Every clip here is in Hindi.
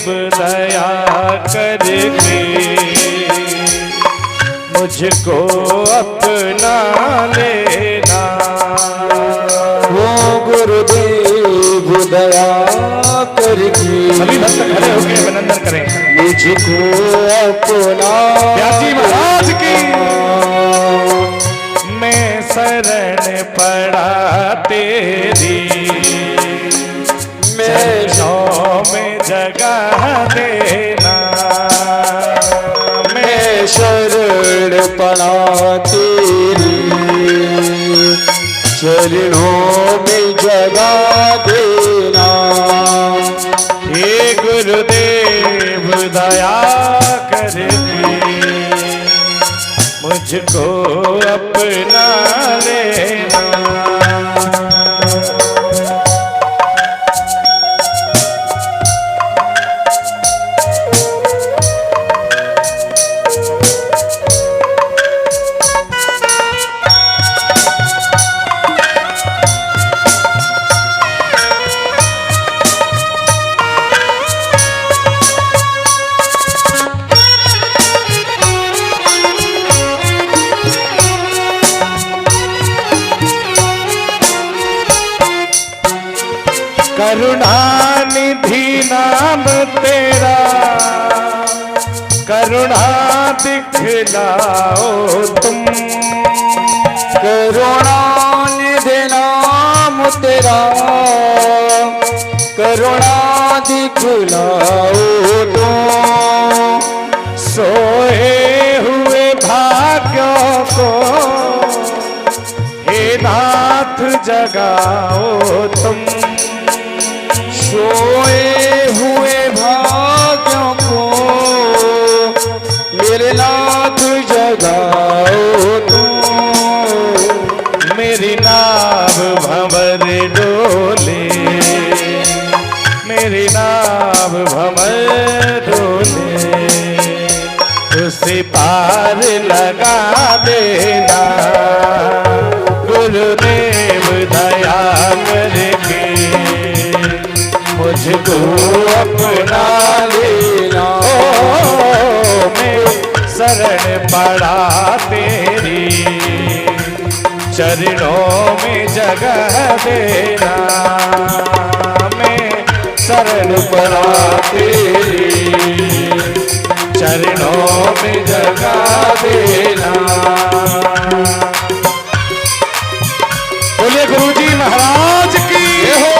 दया करके मुझको अपना लेना। वो गुरुदेव दया करके सभी भक्त खड़े होकर अभिनंदन करें। मुझको अपना व्यासी महाराज की। मैं शरण पड़ा तेरी, चरणों में जगह देना। मैं शरण पड़ा तेरी, चरणों में जगह देना। हे गुरुदेव दया करके मुझको अपना लेना। करुणानिधि नाम तेरा, करुणा दिखलाओ तुम। करुणानिधि नाम तेरा, करुणा दिखलाओ तुम। सोए हुए भाग्यों को हे नाथ जगाओ तुम। सोए हुए भाग्यों को मेरे नाथ जगाओ तुम। मेरी नाव भंवर डोले, मेरी नाव भंवर डोले, उसे पार लगा देना। गुरुदेव दया करके मुझको अपना लेना। मैं शरण पड़ा तेरी, चरणों में जगह देना। मैं शरण पड़ा तेरी, चरणों में जगह देना। बोलिए गुरुजी महाराज की हो।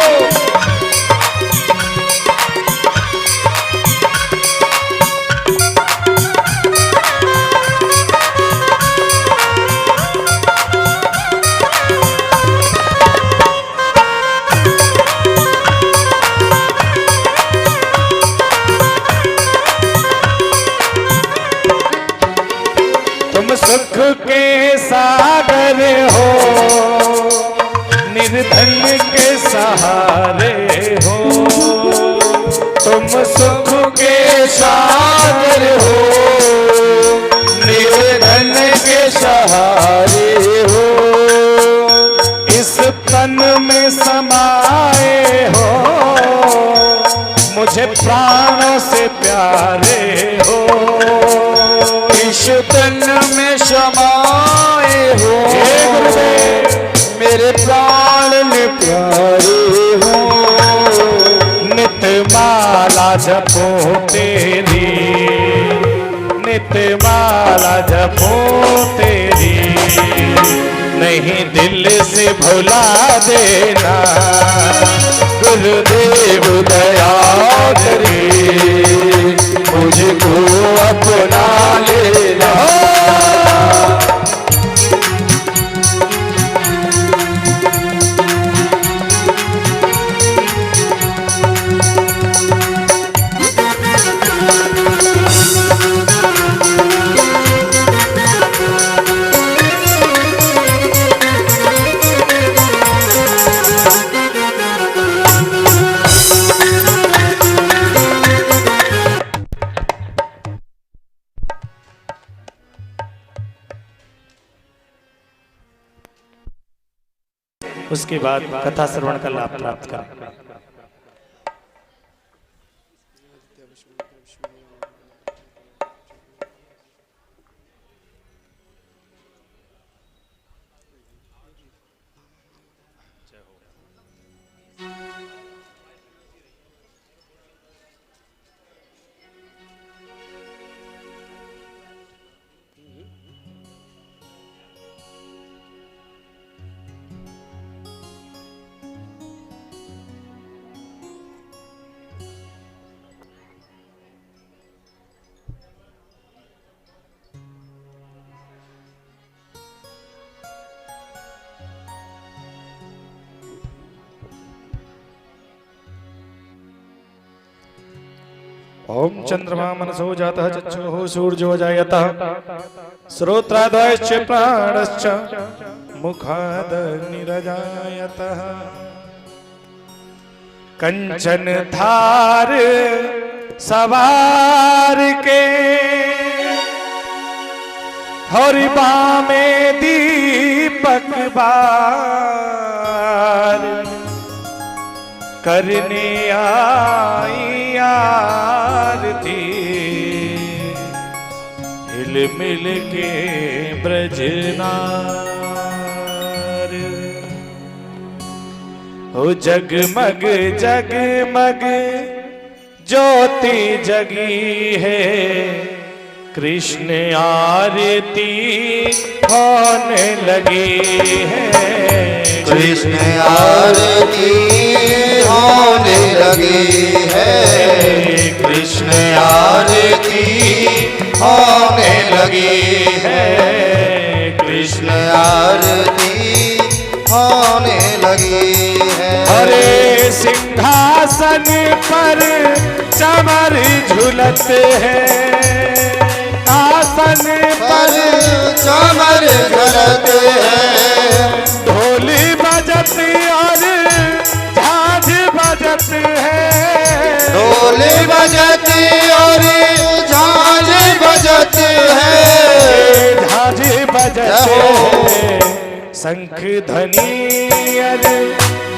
सुख के सागर हो, निर्धन के सहारे हो। तुम सुख के सागर हो, निर्धन के सहारे हो। इस तन में समाए हो, मुझे प्राणों से प्यारे हो। इस तन में समाए हो, मेरे प्राण ने प्यारे हो। नित माला जपो तेरी, नित माला जपो तेरी, नहीं दिल से भुला देना। गुरुदेव दया करे मुझको अपना लेना। उसके बाद कथा श्रवण का लाभ प्राप्त करें। ओम चंद्रमा मनसो जातः चक्षुः सूर्यो जायतः श्रोत्रादश्च प्राणश्च मुखादग्निरजायतः कंचन धार सवार के हरिबा में दीपक बार करने आई आरती हिल मिल के ब्रजनार हो जगमग जगमग ज्योति जगी है कृष्ण आरती होने लगी है कृष्ण आरती होने लगी है कृष्ण आरती होने लगी है कृष्ण आरती होने लगी है। अरे सिंहासन पर चमर झूलते हैं आसन पर चमर झूलते हैं ढोल बजत और झांझ बजत है ढोल बजत और झांझ बजत है झांझ बजत है शंख ध्वनि अरे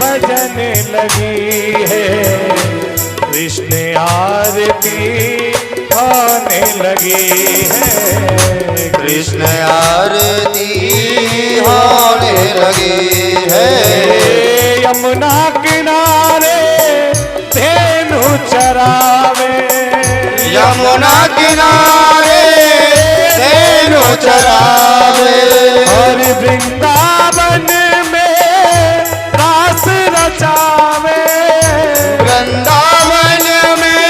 बजने लगी है कृष्ण आरती होने लगी है कृष्ण आरती होने लगी है। यमुना किनारे धेनु चरावे यमुना किनारे धेनु चरावे और वृंदावन में रास रचावे वृंदावन में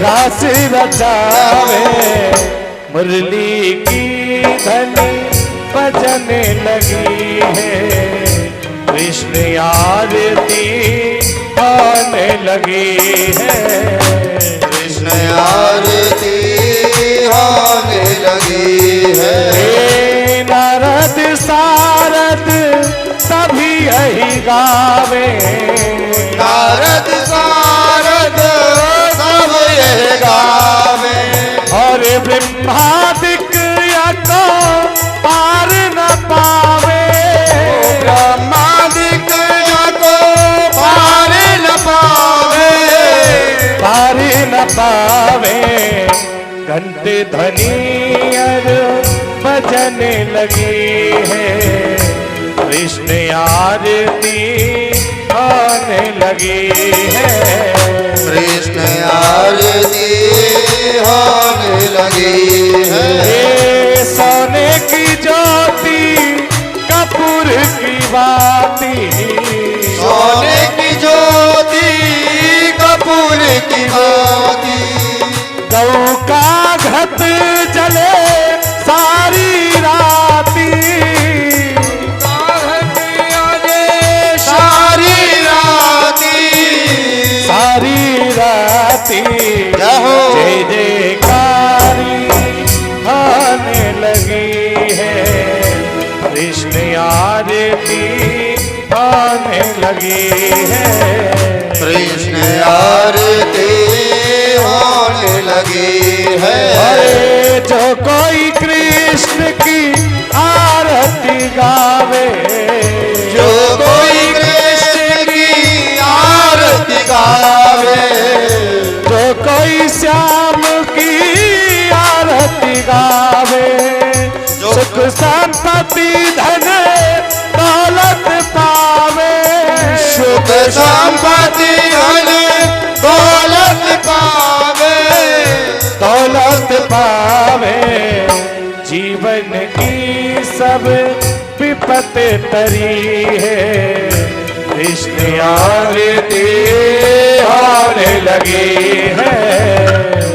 रास रचावे मुरली की धनी बजने लगी है कृष्ण आरती होने लगी है कृष्ण आरती होने लगी है। नारद सारद सभी यही गावे नारद सारद सब यह गावे और ब्रह्मादिक को पार न पावे ब्रह्मादिक को पार न पावे पार न पावे घंट ध्वनि बजने लगी है कृष्ण आरती होने लगी है कृष्ण आरती होने लगी है। सोने की ज्योति कपूर की बाती सोने की ज्योति कपूर की बाती गौ का घट जले सारी राती सारी राती सारी राती जहो जय जयकारी होने लगी है कृष्ण आरती होने लगी है कृष्ण आरती होने लगी है। अरे जो कोई कृष्ण की आरती गावे जो कोई कृष्ण की आरती धन दौलत पावे, सुख संपत्ति धन दौलत पावे, दौलत पावे, जीवन की सब विपत तरी है, कृष्ण आरती होने लगी है,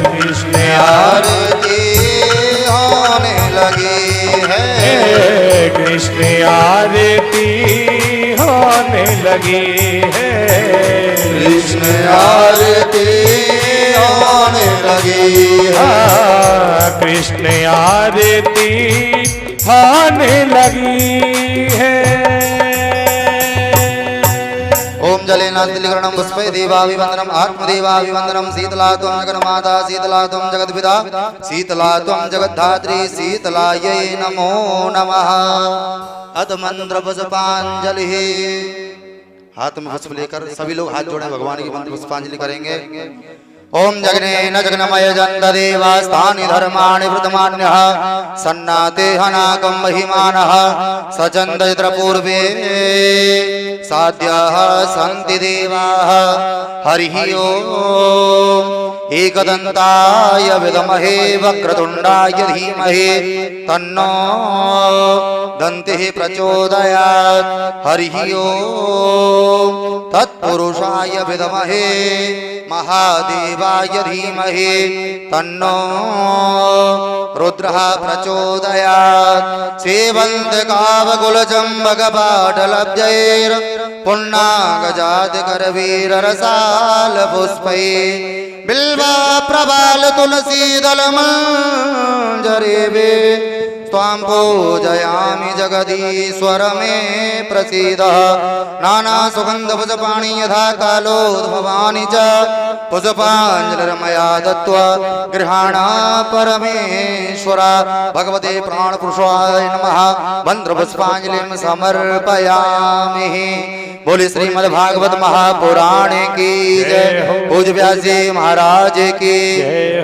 कृष्ण आरती होने लगी है, कृष्ण आरती होने लगी है, कृष्ण आरती होने लगी है, कृष्ण आरती होने लगी है। ओम जलेनास्तिलीकरणं पुष्पै देवाभिवन्दनम् आत्मदेवाभिवन्दनम् शीतला त्वं जगन्माता शीतला त्वं जगद्पिता शीतला त्वं जगद्धात्री शीतलायै नमो नमः। अथ मंत्र पुष्पांजलि। हाथ में पुष्प लेकर सभी लोग हाथ जोड़े भगवान की मंत्र पुष्पांजलि करेंगे। ओम जगनेन जगन्मय जन्त देवास्तानि धर्माणि वृतमान्यः सन्नाते हनाकं महिमानः सचन्द यत्र पूर्वे साध्याः सन्ति देवाः। हरिः ओम एकदन्ताय विद्महे वक्रतुण्डाय धीमहि तन्नो दन्तिः प्रचोदयात्। हरिः ओम तत्पुरुषाय विद्महे महादेवाय धीमहि तन्नो रुद्रः प्रचोदयात्। सेवन्त कावकुलचम्बकपाटलब्जैर् पुण्णागजादिकरवीररसाल पुष्पै बिल्वा प्रबाल तुलसीदलमञ्जरेवे त्वां पूजयामि जगदीश्वर मे प्रसीद। नाना सुगंध पुष्पाणि यथा कालोद्भवानि च पुष्पाञ्जलिर्मया दत्त्वा गृहाण परमेश्वर। भगवते प्राणपुरुषाय नमः मंत्र पुष्पांजलिं समर्पयामि। बोले श्रीमद्भागवत महापुराण की जय। पूज्य व्यास जी महाराज की,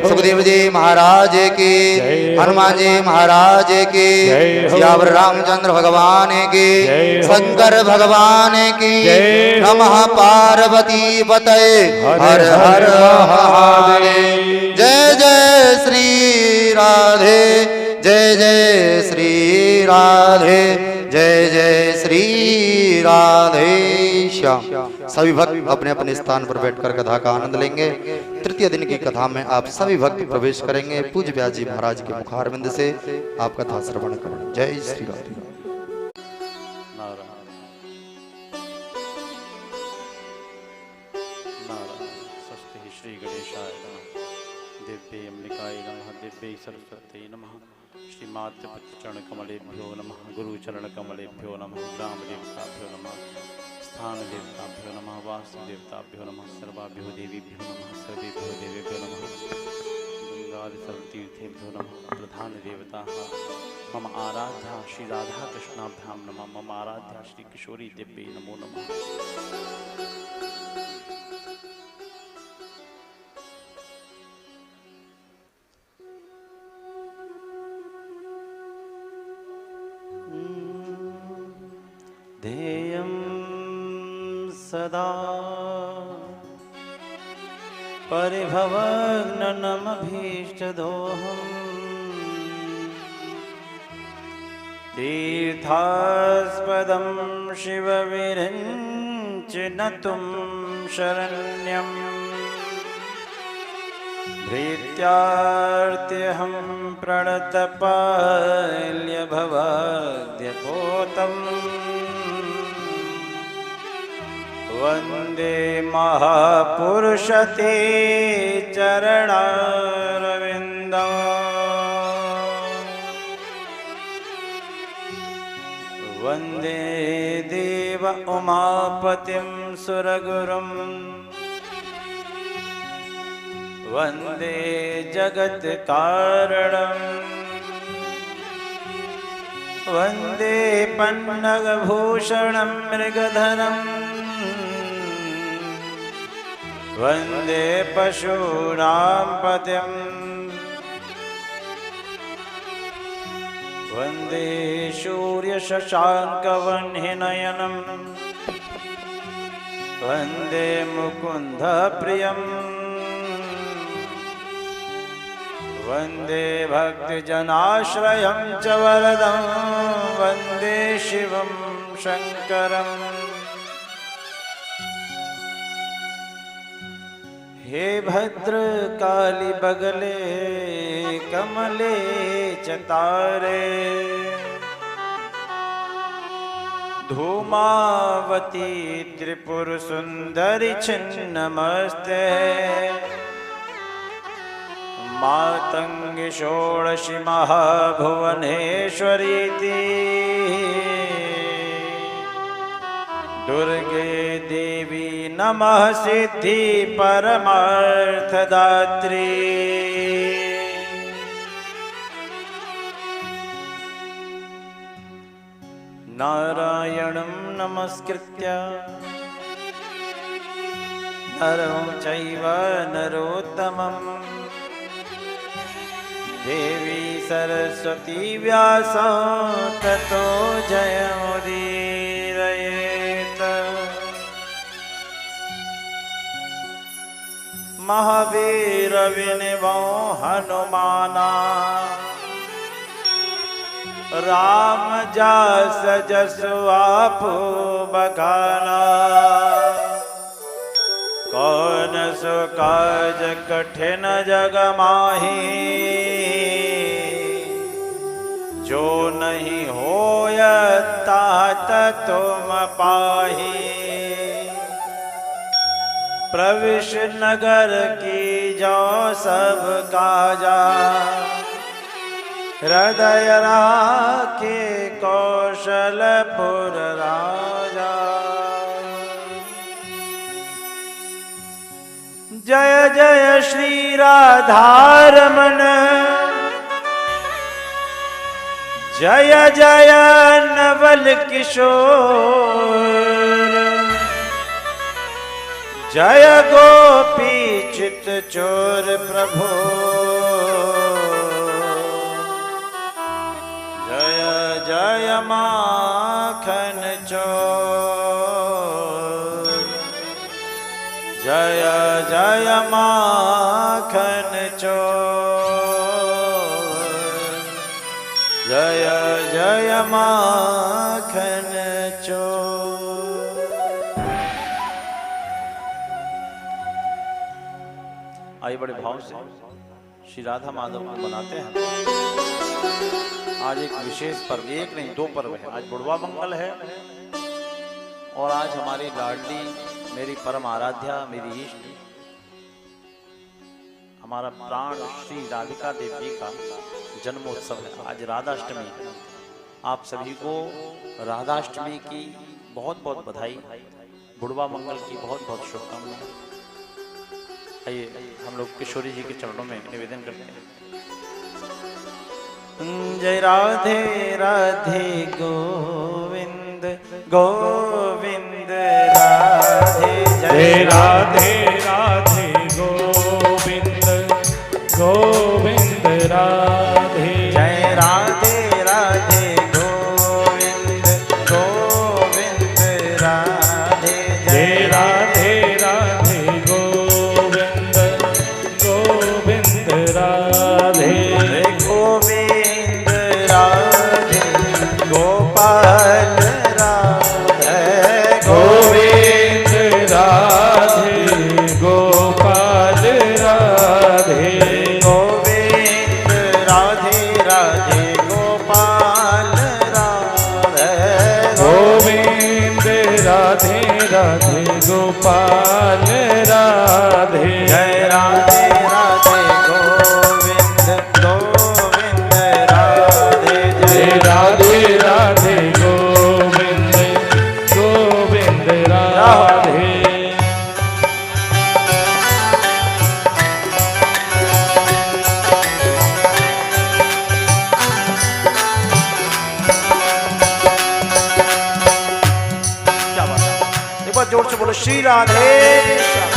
सुखदेव जी महाराज की, हनुमान जी महाराज की, सियावर रामचंद्र भगवान की, शंकर भगवान की। नमः पार्वती पतये हर हर महादेव। जय जय श्री राधे, जय जय श्री राधे, जय जय श्री राधे श्याम। सभी भक्त अपने अपने स्थान पर बैठकर कथा का आनंद लेंगे। तृतीय दिन की कथा में आप सभी भक्त प्रवेश करेंगे। पूज्य व्यास जी महाराज के मुखारविंद से आप कथा श्रवण करें। जय श्री राधे। श्री गणेशाय नमः, दिव्ये अम्बिकाय नमः, दिव्ये सरस्वती नमः, श्रीमात्र चरण कमलेभ्यो नमः, गुरुचरण कमलेभ्यो नमः, ग्राम देवताभ्यो नमः, स्थान देवताभ्यो नमः, वास्तु देवताभ्यो नमः, सर्वाभ्यो देवीभ्यो नमः, सर्वेभ्यो देवेभ्यो नमः, गंगादि सर्वतीर्थेभ्यो नमः। प्रधान देवता मम आराध्या श्री राधा कृष्णाभ्यां नमः, मम आराध्या श्री किशोरी देव्यै नमो नमः। ध्येयं सदा परिभवग्नमभीष्टदोहम् तीर्थास्पदं शिवविरञ्चिनतुं शरण्यं भृत्यार्त्यहं प्रणतपाल्यभवद्यपोतम् वंदे महापुरुषते चरणारविन्दम् वंदे देव उमापतिं सुरगुरुं वंदे जगत्कारणं वंदे पन्नगभूषणं मृगधरम् वंदे पशूनां पतिं वन्दे सूर्यशशाङ्कवह्निनयनम् वन्दे मुकुन्दप्रियम् वन्दे भक्तजनाश्रयं च वरदं वन्दे शिवं शङ्करम्। हे भद्रकाली बगले कमले चतारे धूमावती त्रिपुर सुंदरी छिन्नमस्ते मातंगी षोडशी महाभुवनेश्वरीति दुर्गे देवी नमः सिद्धि परमार्थदात्री। नारायणं नमस्कृत्य नरं चैव नरोत्तमं देवी सरस्वती व्यासं ततो जयमुदीरयेत्। महावीर विनिवो हनुमाना राम जास जसु आपो बखाना कौन सो काज कठिन जग माही जो नहीं होय तात तुम पाही। प्रविश नगर की जो सब काजा हृदय राखे कौशलपुर राजा। जय जय श्री राधारमण जय जय नवल किशोर जय गोपी चित चोर प्रभु जय जय माखन चोर जय जय माखन चोर जय जय माखन चोर। आइए बड़े भाव से श्री राधा माधव को बनाते हैं। आज एक विशेष पर्व, एक नहीं दो पर्व है। आज बुढ़वा मंगल है और आज हमारी लाडली मेरी परम आराध्या मेरी इष्ट हमारा प्राण श्री राधिका देवी का जन्मोत्सव है। आज राधाष्टमी है। आप सभी को राधाष्टमी की बहुत बहुत बधाई, बुढ़वा मंगल की बहुत बहुत शुभकामनाएं। आइए हम लोग किशोरी जी के चरणों में निवेदन करते हैं। जय राधे राधे गोविंद गोविंद राधे जय राधे राधे गोविंद गोविंद राधे जय राधे राधे गोविंद गोविंद राधे जय राधे राधे गोविंद गोविंद राधे गोविंद राधे गोपाल राधे गोविंद राधे गोपाल राधे गोविंद राधे राधे गोपाल राधे गोविंद राधे राधे गोपाल राधे जय राधे राधे गोविंद गोविंद राधे जय राधे राधे गोविंद गोविंद राधे क्या बात है। एक बार जोर से बोलो श्री राधे श्याम।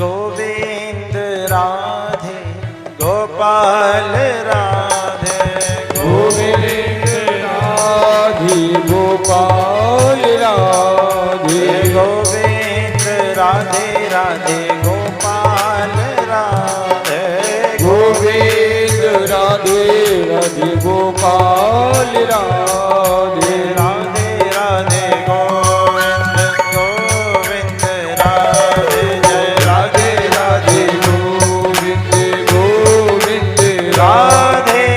गोविंद राधे गोपाल राधे गोविंद राधे गोपाल राधे गोविंद राधे राधे गोपाल राधे गोविंद राधे राधे गोपाल राधे राधे राधे गोविंद गोविंद राधे जय राधे राधे गोविंद गोविंद राधे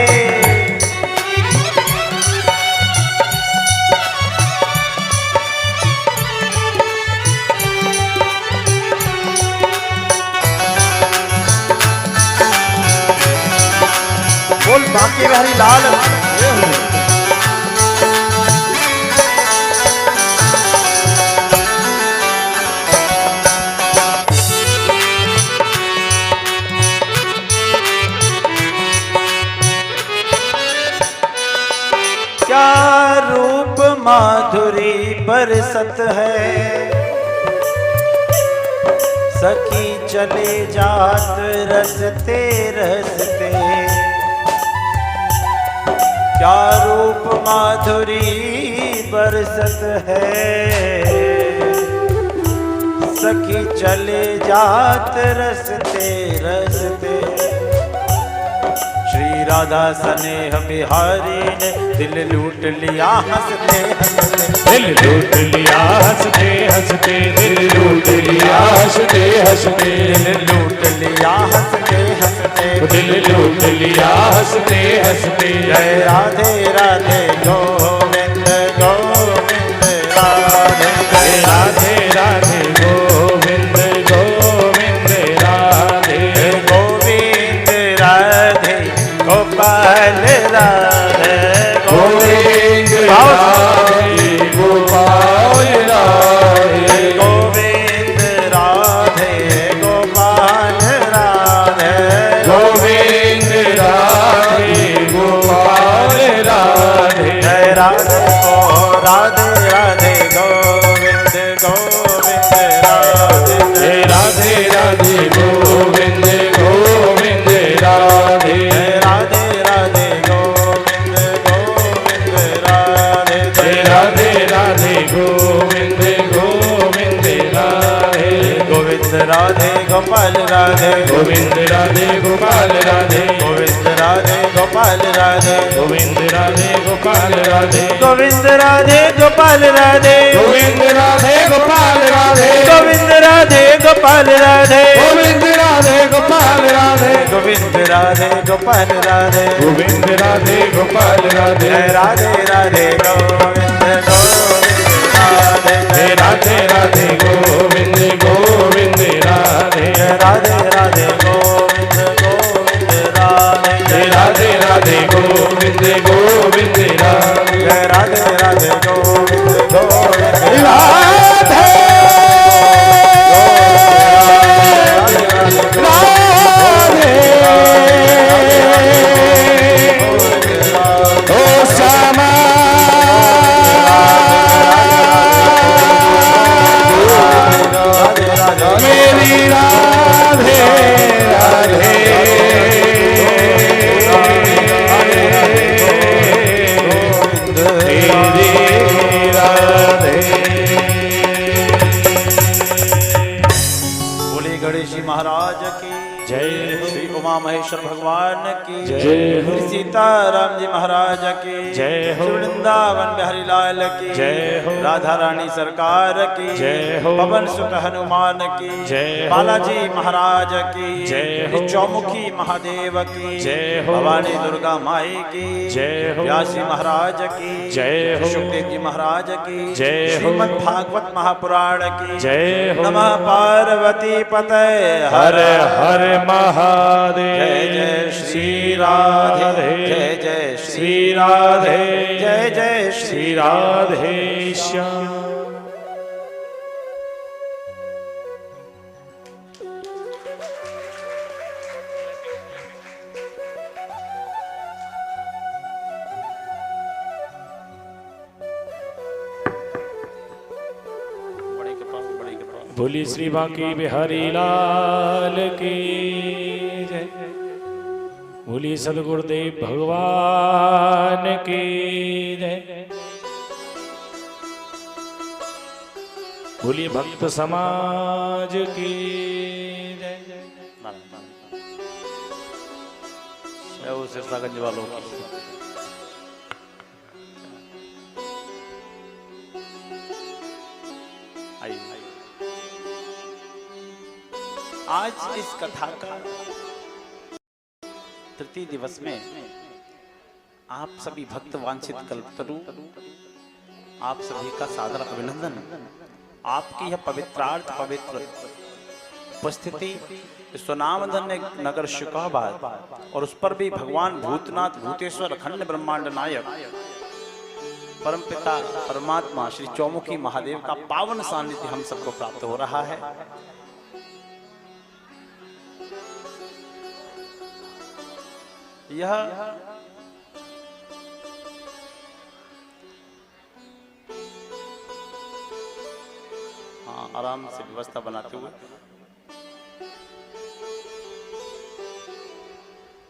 बोल बाकी बिहारी लाल क्या रूप माधुरी बरसत है सखी चले जात रसते रसते क्या रूप माधुरी बरसत है सखी चले जात रसते रसते श्री राधा स्नेह बिहारी ने दिल लूट लिया हंसते हंसते दिल लूट लिया हंसते हंसते दिल लूट लिया हंसते हंसते दिल लूट लिया हंसते हंसते दिल लूट लिया हंसते हंसते जय राधे राधे गोविंद गोविंद राधे जय राधे राधे गोविंद गोविंद राधे गोविंद राधे गोपाल राधे गोविंद राधे गोपाल राधे गोविंद राधे गोपाल राधे गोविंद राधे गोपाल राधे जय राधे ओ राधे राधे गोविंद गोविंद राधे जय राधे राधे गोविंद गोविंद राधे जय राधे राधे गोविंद गोविंद राधे जय राधे राधे गोविंद गोविंद राधे गोविंद राधे गोपाल राधे गोविंद राधे गोपाल राधे गोविंद राधे गोपाल राधे गोविंद राधे गोपाल राधे गोविंद राधे गोपाल राधे गोविंद राधे गोपाल राधे गोविंद राधे गोपाल राधे गोविंद राधे गोपाल राधे गोविंद राधे गोपाल राधे गोविंद राधे गोपाल राधे जय राधे राधे गोविंद गोविंद राधे जय राधे राधे गोविंद गोविंद राधे जय राधे राधे गोविंद गोविंद राधे जय राधे राधे गोविंद गोविंद राधे जय राधे राधे गोविंद गोविंद राधे राधे ओ श्यामा मेरी राधे राधे तेरी राधे बोले गणेश जी महाराज की जय हो। श्री उमा महेश्वर भगवान की जय हो। श्री सीताराम जी महाराज की जय हो। श्री वृंदावन बिहारी लाल की जय हो। राधा रानी सरकार की जय हो। पवन सुत हनुमान की जय हो। बालाजी महाराज की जय हो। चौमुखी महादेव की जय हो। भवानी दुर्गा माई की जय हो। व्यासी महाराज की जय हो। सुखदेव जी महाराज की जय हो। श्रीमद् भागवत महापुराण की जय हो। नमः पार्वती पते हर हर महादेव जय जय श्री राधे जय जय श्री राधे जय जय श्री राधे श्याम बड़ी कृपा बड़ी कृपा बोली श्री बांके बिहारी लाल की जय। बोली सदगुरुदेव भगवान की जय। बोली भक्त समाज की जय। वो सिरसागंज वालों की आइए। आज इस कथा का तृतीय दिवस में आप सभी भक्त वांछित कल्पतरु, आप सभी का सादर अभिनंदन। आपकी यह पवित्रार्थ पवित्र उपस्थिति सुनामधन्य नगर शिकाबाद और उस पर भी भगवान भूतनाथ भूतेश्वर अखंड ब्रह्मांड नायक परमपिता परमात्मा श्री चौमुखी महादेव का पावन सानिध्य हम सबको प्राप्त हो रहा है। यह आराम से व्यवस्था बनाते हुए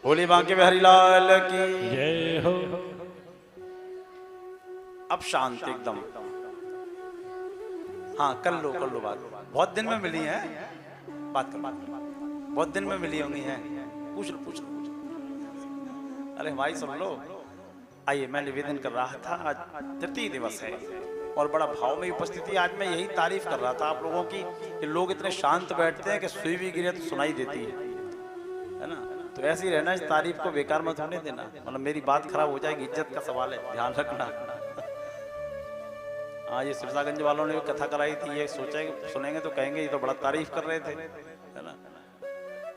बोली बांके बिहारी लाल की जय हो। अब शांत एकदम। हाँ कर लो बात। बहुत दिन में मिली है, बात कर। बहुत दिन में मिली होंगी है, पूछ लो। अरे भाई सुन लो। आइए, मैं निवेदन कर रहा था, आज तृतीय दिवस है और बड़ा भाव में उपस्थिति। आज मैं यही तारीफ कर रहा था आप लोगों की कि लोग इतने शांत बैठते हैं कि सुई भी गिरे तो सुनाई देती है ना। तो ऐसे ही रहना, इस तारीफ को बेकार मत होने देना, मतलब मेरी बात खराब हो जाएगी, इज्जत का सवाल है, ध्यान रखना। हाँ, ये सिरसागंज वालों ने भी कथा कराई थी, ये सोचा सुनेंगे तो कहेंगे ये तो बड़ा तारीफ कर रहे थे, है ना।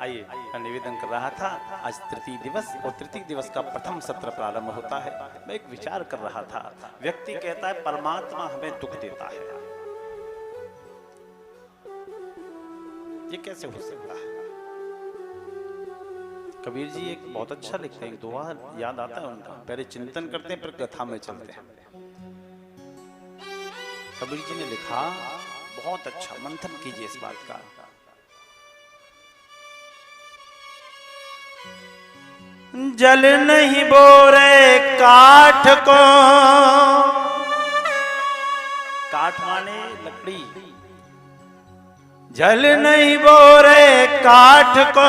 आइए, मैं निवेदन कर रहा था, आज तृतीय दिवस और तृतीय दिवस का प्रथम सत्र प्रारंभ होता है। मैं एक विचार कर रहा था, व्यक्ति कहता है परमात्मा हमें दुख देता है, ये कैसे हो सकता है? कबीर जी एक बहुत अच्छा लिखते हैं, एक दोहा याद आता है उनका, पहले चिंतन करते हैं फिर कथा में चलते हैं। कबीर जी ने लिखा, बहुत अच्छा, मंथन कीजिए इस बात का। जल नहीं बोरे काठ को, काठ माने लकड़ी, जल नहीं बोरे काठ को,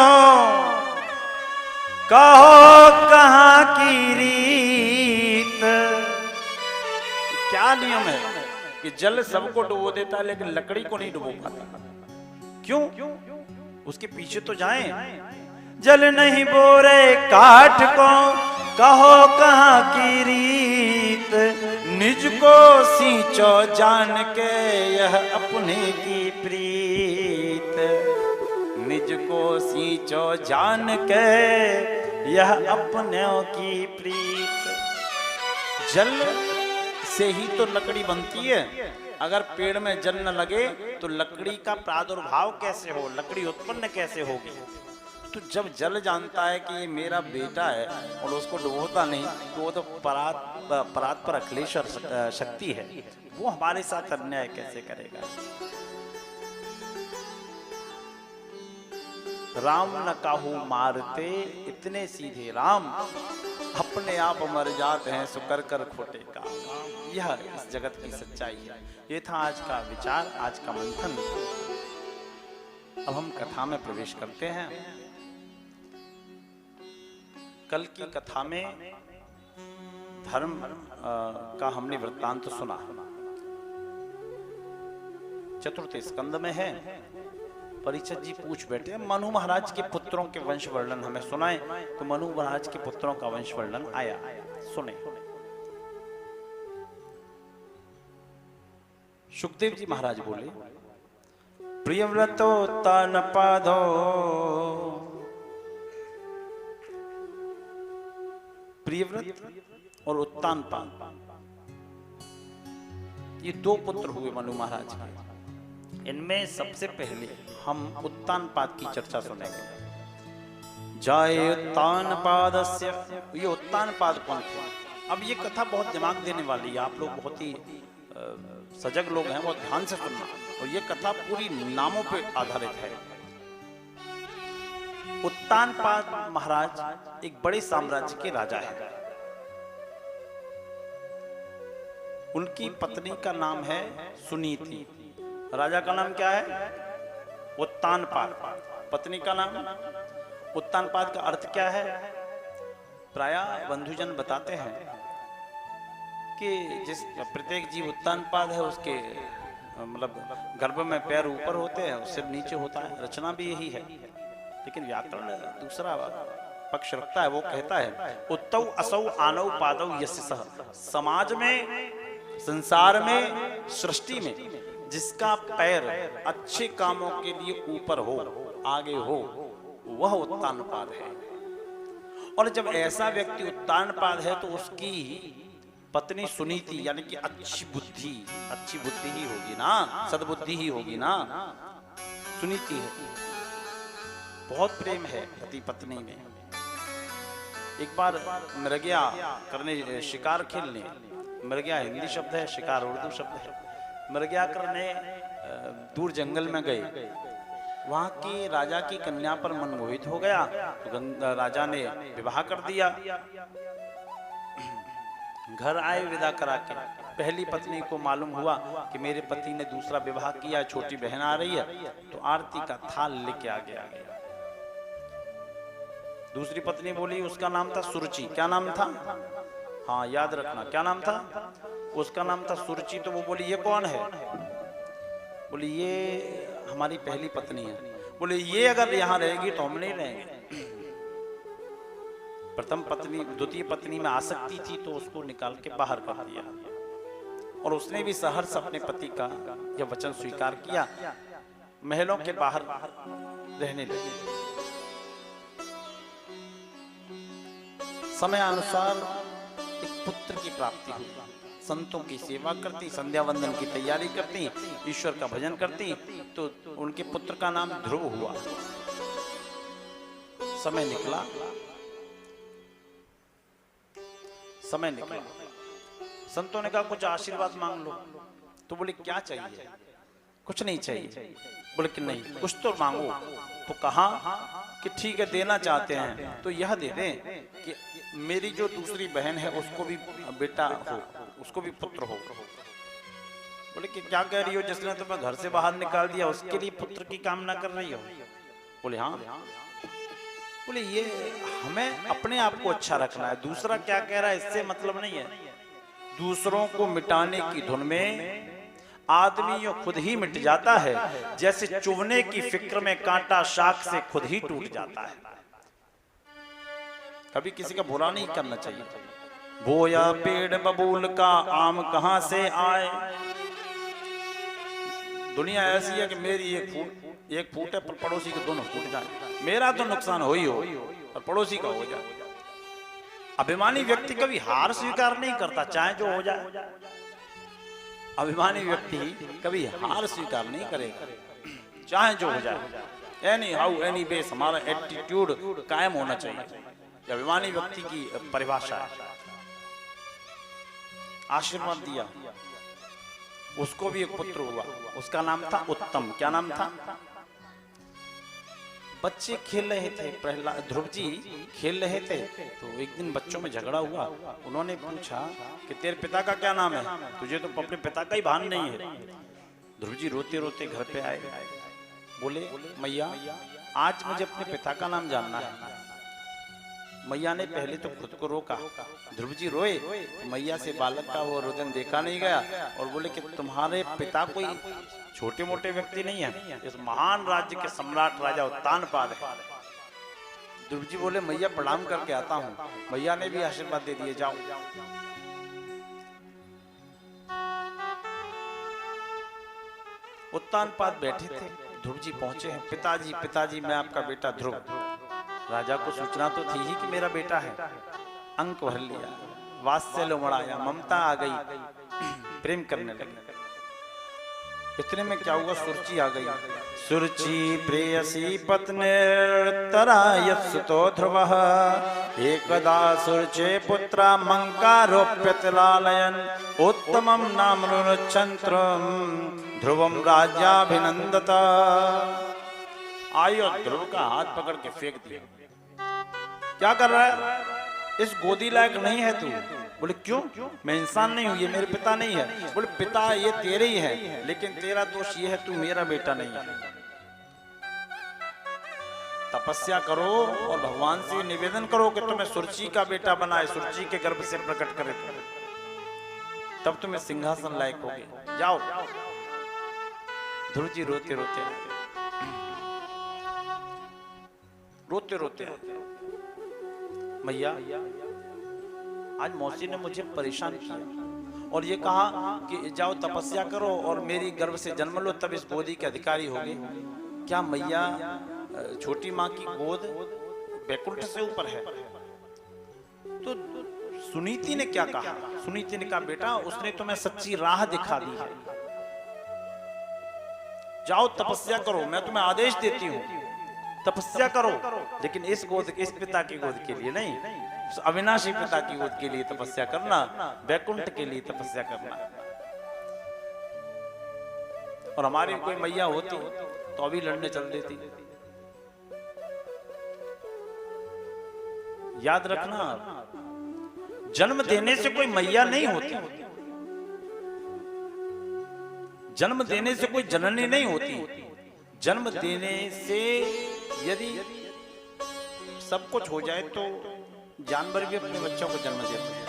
कहो कहाँ की रीत। क्या नियम है कि जल सबको डुबो देता है लेकिन लकड़ी को नहीं डुबो पाता? क्यों? उसके पीछे तो जाएं। जल नहीं बोरे काठ को, कहो कहाँ की रीत, निज को सींचो जान के यह अपने की प्रीत, निज को सींचो जान के यह अपने की प्रीत। जल से ही तो लकड़ी बनती है, अगर पेड़ में जल न लगे तो लकड़ी का प्रादुर्भाव कैसे हो, लकड़ी उत्पन्न कैसे होगी? तो जब जल जानता है कि ये मेरा बेटा है और उसको डुबोता नहीं, तो वो तो परात पर अखिलेश्वर शक्ति है, वो हमारे साथ अन्याय कैसे करेगा? राम न काहू मारते इतने सीधे राम, अपने आप मर जाते हैं सुकर कर खोटे का। यह इस जगत की सच्चाई है। ये था आज का विचार, आज का मंथन। अब हम कथा में प्रवेश करते हैं। कल की कथा में धर्म का हमने वृत्तांत सुना, चतुर्थ स्कंद में है। परीक्षित जी पूछ बैठे, मनु महाराज के पुत्रों के वंश वर्णन हमें सुनाए। तो मनु महाराज के पुत्रों का वंश वर्णन आया, सुने। सुखदेव जी महाराज बोले, प्रियव्रतो तन पादो, प्रियव्रत और उत्तानपाद, ये दो पुत्र हुए मनु महाराज के। इनमें सबसे पहले हम उत्तानपाद की चर्चा सुनेंगे। जाए उत्तानपादस्य, ये उत्तानपाद कौन थे? अब ये कथा बहुत दिमाग देने वाली है, आप लोग बहुत ही सजग लोग हैं, बहुत ध्यान से सुनना। और ये कथा पूरी नामों पे आधारित है। उत्तानपाद महाराज एक बड़े साम्राज्य के राजा हैं। उनकी पत्नी का नाम है सुनीति। राजा का नाम क्या है? उत्तानपाद। पत्नी का नाम उत्तानपाद का अर्थ क्या है? प्रायः बंधुजन बताते हैं कि जिस प्रत्येक जीव उत्तानपाद है उसके मतलब गर्भ में पैर ऊपर होते हैं, सिर नीचे होता है। रचना भी यही है, लेकिन व्याकरण दूसरा पक्ष रखता है। वो कहता है उत्तौ असौ आनौ पादौ यस्य सह। समाज में, संसार में, सृष्टि में जिसका पैर अच्छे कामों के लिए ऊपर हो, आगे हो, वह उत्तानपाद है। और जब ऐसा व्यक्ति उत्तानपाद है तो उसकी पत्नी सुनीति यानी कि अच्छी बुद्धि ही होगी ना, सद्बुद्धि ही होगी ना। सुनीति है, बहुत प्रेम है पति पत्नी में। एक बार मृगया करने, शिकार खेलने, मृगया हिंदी शब्द है, शिकार उर्दू शब्द है। मृगया करने दूर जंगल में गए। वहां के राजा की कन्या पर मन मोहित हो गया तो राजा ने विवाह कर दिया। घर आए विदा करा के। पहली पत्नी को मालूम हुआ कि मेरे पति ने दूसरा विवाह किया, छोटी बहन आ रही है, तो आरती का थाल लेके आ गया। दूसरी पत्नी बोली, उसका नाम था सुरुचि। क्या नाम था? हाँ याद रखना, क्या नाम था? उसका नाम था सुरुचि। तो वो बोली ये कौन है? बोली ये हमारी पहली पत्नी है। बोले ये अगर यहाँ रहेगी तो हम नहीं रहेंगे। प्रथम पत्नी, द्वितीय पत्नी में आसक्ति थी तो उसको निकाल के बाहर कर दिया, और उसने भी सहर्ष अपने पति का यह वचन स्वीकार किया, महलों के बाहर रहने लगी। समय अनुसार एक पुत्र की प्राप्ति हुई। संतों की सेवा करती, संध्या वंदन की तैयारी करती, ईश्वर का भजन करती, तो उनके पुत्र का नाम ध्रुव हुआ। समय निकला, संतों ने कहा कुछ आशीर्वाद मांग लो। तो बोले क्या चाहिए? कुछ नहीं चाहिए। बोले कि नहीं कुछ तो मांगो। तो कहा कि ठीक है देना चाहते हैं तो यह दे दें कि मेरी जो दूसरी बहन है उसको भी बेटा हो, उसको भी पुत्र हो। बोले कि क्या कह रही हो? जिसने तुम्हें घर से बाहर निकाल दिया उसके लिए पुत्र की कामना कर रही हो? बोले हाँ। बोले ये हमें अपने आप को अच्छा रखना है, दूसरा क्या कह रहा है इससे मतलब नहीं है। दूसरों को मिटाने की धुन में आदमी यो खुद ही मिट जाता है, जैसे चुभने की फिक्र में कांटा शाख से खुद ही टूट जाता है। कभी किसी का बुरा नहीं करना चाहिए। बोया पेड़ बबूल का आम कहां से आए। दुनिया ऐसी है कि मेरी एक फूट है पर पड़ोसी के दोनों फूट जाए। मेरा तो नुकसान हो ही हो और पड़ोसी का हो जाए। अभिमानी व्यक्ति कभी हार स्वीकार नहीं करता, चाहे जो हो जाए। अभिमानी व्यक्ति कभी हार स्वीकार नहीं करेगा, चाहे जो हो जाए। एनी हाउ एनी बेस हमारा एटीट्यूड कायम होना चाहिए। अभिमानी व्यक्ति की परिभाषा है। आशीर्वाद दिया, उसको भी एक पुत्र हुआ, उसका नाम था उत्तम। क्या नाम था? बच्चे खेल रहे थे, प्रहलाद ध्रुव जी खेल रहे थे, तो एक दिन बच्चों में झगड़ा हुआ। उन्होंने पूछा कि तेरे पिता का क्या नाम है? तुझे तो अपने पिता का ही भान नहीं है। ध्रुव जी रोते रोते घर पे आए, बोले मैया आज मुझे अपने पिता का नाम जानना है। मैया ने पहले तो खुद को रोका, ध्रुव जी रोए, तो मैया से बालक का वो रुदन देखा नहीं गया और बोले कि तुम्हारे पिता कोई छोटे मोटे व्यक्ति नहीं है, इस महान राज्य के सम्राट राजा उत्तानपाद है। ध्रुव जी बोले मैया प्रणाम करके आता हूँ। मैया ने भी आशीर्वाद दे दिए, जाओ। उत्तानपाद बैठे थे, ध्रुव जी पहुंचे हैं। पिताजी पिताजी मैं आपका बेटा ध्रुव। राजा को सूचना तो थी ही कि मेरा बेटा है। अंक भर लिया, वात्सल्य उमड़ाया, ममता आ गई, प्रेम करने लगे। इतने में क्या हुआ, सुरुचि आ गई। सुरुचि प्रेयसी पत्नीर्तरायत्सुतो ध्रुवः एकदा सुरुचे पुत्रा मंकारोप्यतिलालयन् उत्तमं नामनुच्छन्त्रं ध्रुवं राज्याभिनंदत। आयो ध्रुव का हाथ पकड़ के फेंक दिया। क्या कर रहा है, इस गोदी लायक नहीं है तू। बोले क्यों, मैं इंसान नहीं हूं, ये मेरे पिता नहीं है। बोले पिता ये तेरे ही है, लेकिन तेरा दोष ये है तू मेरा बेटा नहीं है। तपस्या करो और भगवान से निवेदन करो कि तुम्हें सुरुचि का बेटा बनाए, सुरुचि के गर्भ से प्रकट करे, तब तुम्हें सिंहासन लायक होगे। जाओ। ध्रुव जी रोते रोते रोते रोते मैया आज मौसी ने मुझे परेशान किया और ये कहा कि जाओ तपस्या करो और मेरी गर्भ से जन्म लो, तब इस गोदी के अधिकारी होगे। क्या मैया छोटी माँ की गोद बैकुंठ से ऊपर है? तो सुनीति ने क्या कहा? सुनीति ने कहा बेटा उसने तुम्हें सच्ची राह दिखा दी है, जाओ तपस्या करो, मैं तुम्हें आदेश देती हूँ तपस्या करो, लेकिन इस पिता की गोद के लिए नहीं, अविनाशी पिता की गोद के लिए तपस्या करना, बैकुंठ के लिए तपस्या करना। और हमारी कोई मैया होती तो अभी लड़ने चल देती। याद रखना, जन्म देने से कोई मैया नहीं होती, जन्म देने से कोई जननी नहीं होती। जन्म देने से यदि सब कुछ हो जाए तो जानवर भी अपने बच्चों को जन्म देते हैं।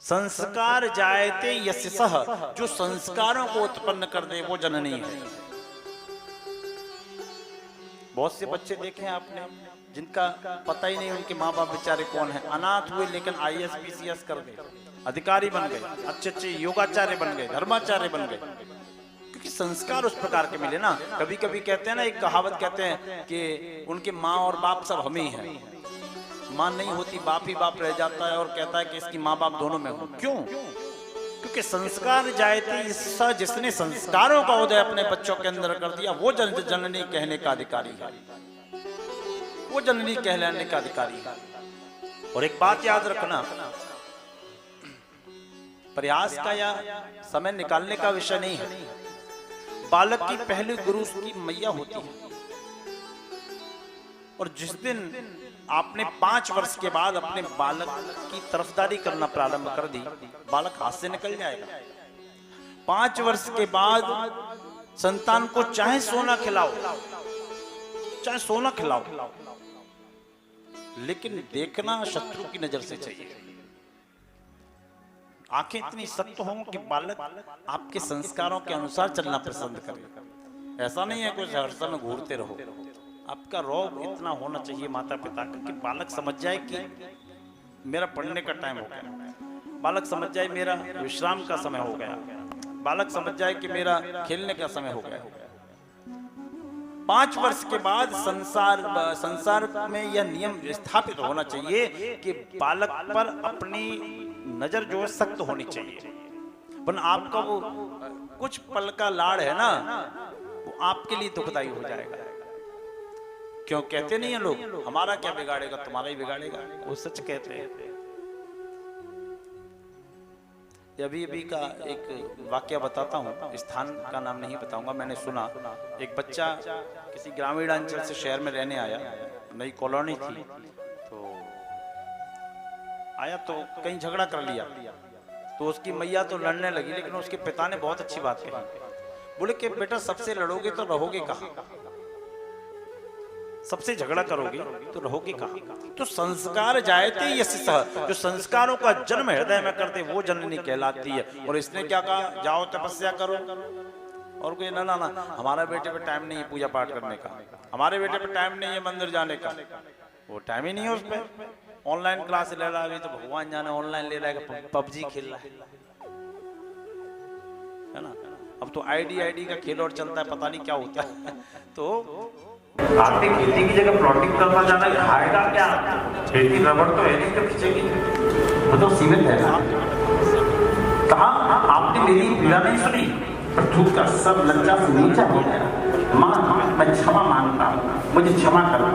संस्कार जायते यस्य सह, जो संस्कारों को उत्पन्न कर दे वो जननी है। बहुत से बच्चे देखे आपने जिनका पता ही नहीं उनके माँ बाप बेचारे कौन है, अनाथ हुए लेकिन IAS PCS कर गए, अधिकारी बन गए, अच्छे अच्छे योगाचार्य बन गए, धर्माचार्य बन गए, क्योंकि संस्कार उस प्रकार के मिले ना। कभी कभी कहते हैं ना, एक कहावत कहते हैं कि उनके माँ और बाप सब हम ही हैं, माँ नहीं होती बाप ही बाप रह जाता है और कहता है कि इसकी माँ बाप दोनों में हो। क्यों? क्योंकि संस्कार जायते, जिसने संस्कारों का उदय अपने बच्चों के अंदर कर दिया वो जननी कहने का अधिकारी है, वो जननी कहलाने का अधिकारी है। और एक बात याद रखना, प्रयास का या समय निकालने का विषय नहीं है। बालक की पहली गुरु उसकी मैया होती है, और जिस दिन आपने 5 वर्ष के बाद अपने बालक की तरफदारी करना प्रारंभ कर दी, बालक हाथ से निकल जाएगा। 5 वर्ष के बाद संतान को चाहे सोना खिलाओ, चाहे सोना खिलाओ, लेकिन देखना शत्रु की नजर से चाहिए। आंखें इतनी सख्त हों कि बालक आपके संस्कारों के अनुसार चलना पसंद करे। ऐसा नहीं है कुछ हर समय घूरते रहो। आपका रौब इतना होना चाहिए माता पिता का कि बालक समझ जाए कि मेरा पढ़ने का टाइम हो गया, बालक समझ जाए मेरा विश्राम का समय हो गया, बालक समझ जाए कि मेरा खेलने का समय हो गया। 5 वर्ष के बाद संसार में यह नियम स्थापित होना चाहिए कि बालक पर अपनी नजर जो है सख्त होनी चाहिए, वरना आपका वो कुछ पल का लाड़ है ना, वो आपके लिए दुखदाई हो जाएगा। क्यों कहते नहीं है लोग, हमारा क्या बिगाड़ेगा तुम्हारा ही बिगाड़ेगा, वो सच कहते हैं। अभी का एक वाक्य बताता हूँ, स्थान का नाम नहीं बताऊंगा। मैंने सुना एक बच्चा किसी ग्रामीण अंचल से शहर में रहने आया, नई कॉलोनी थी, तो आया तो कहीं झगड़ा कर लिया, तो उसकी मैया तो लड़ने लगी, लेकिन उसके पिता ने बहुत अच्छी बात कही। बोले कि बेटा सबसे लड़ोगे तो रहोगे कहाँ, सबसे झगड़ा करोगे तो रहोगे कहाँ। तो संस्कार जायते यस्य सह, जो संस्कारों का जन्म हृदय में करते वो जननी कहलाती है। और इसने क्या कहा, जाओ तपस्या करो। और कोई ना ना ना हमारा बेटे पे टाइम नहीं है पूजा पाठ करने का, हमारे बेटे पे टाइम नहीं है मंदिर जाने का, वो टाइम ही नहीं है उस पर। ऑनलाइन क्लास ले रहा है, तो भगवान जाने ऑनलाइन ले रहा है, PUBG खेल रहा है ना। अब तो आईडी का खेल और चलता है, पता नहीं क्या होता है। तो आपने खेती की जगह प्लॉटिंग करना जाना, खाएगा क्या? खेती रबड़ तो है नहीं तो खींचेगी, वो तो सीमित है ना। कहा आपने मेरी पीड़ा नहीं सुनी, पृथ्वी का सब लज्जा से नीचा हो गया। मां मैं क्षमा मांगता हूं, मुझे क्षमा करो।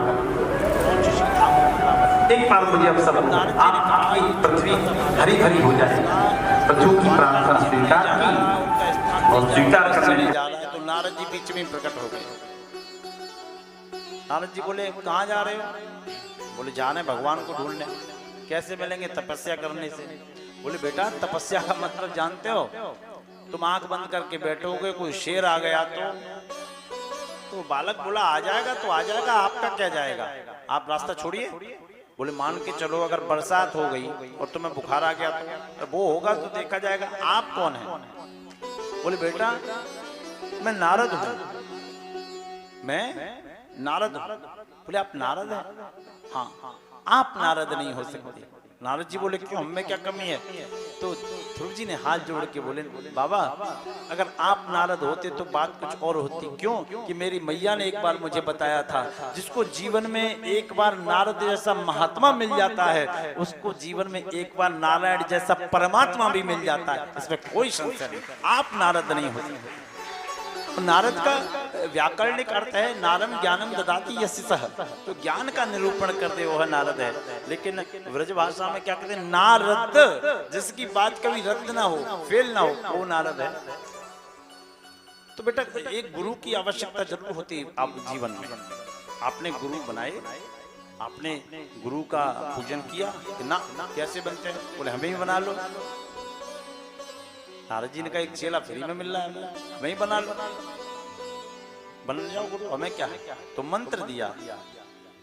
एक बार मुझे अब सब आपकी पृथ्वी हरी भरी हो जाए। पृथ्वी की प्रार्थना स्वीकार की और स्वीकार करने जा रहा है तो नारद जी बीच में प्रकट हो गए। नारद जी बोले कहाँ जा रहे हो? बोले जाने भगवान को ढूंढने। कैसे मिलेंगे? तपस्या करने से। बोले बेटा तपस्या का मतलब जानते हो? तुम आंख बंद करके बैठोगे, कोई शेर आ गया तो बालक बोला आ जाएगा तो आ जाएगा, आपका क्या जाएगा, आप रास्ता छोड़िए। बोले मान के चलो अगर बरसात हो गई और तुम्हें बुखार आ गया तो वो होगा तो देखा जाएगा, आप कौन है? बोले बेटा मैं नारद हूं, मैं नारद हूं। बोले आप नारद हैं? हाँ आप नारद नहीं हो सकते। नारद जी बोले क्यों, हमें क्या कमी है? तो ध्रुव जी ने हाथ जोड़ के बोले बाबा अगर आप नारद होते तो बात कुछ और होती। क्यों कि मेरी मैया ने एक बार मुझे बताया था जिसको जीवन में एक बार नारद जैसा महात्मा मिल जाता है उसको जीवन में एक बार नारायण जैसा परमात्मा भी मिल जाता है, इसमें कोई संशय नहीं। आप नारद नहीं होते। नारद का व्याकरणिक अर्थ है नारम ज्ञानम ददाति यस्सः, तो ज्ञान का निरूपण कर दे वो है नारद है। लेकिन व्रज भाषा में क्या कहते हैं? नारद, जिसकी बात कभी रद्द ना हो, फेल ना हो, वो नारद है। तो बेटा एक गुरु की आवश्यकता जरूर होती है आप जीवन में। आपने गुरु बनाए, आपने गुरु का पूजन किया कि ना कैसे बनते हैं? बोले हमें भी बना लो। नारद जी ने कहा एक चेला फ्री में मिल रहा है, मैं ही बना लो, बन जाओ गुरु, हमें क्या है? तो मंत्र दिया।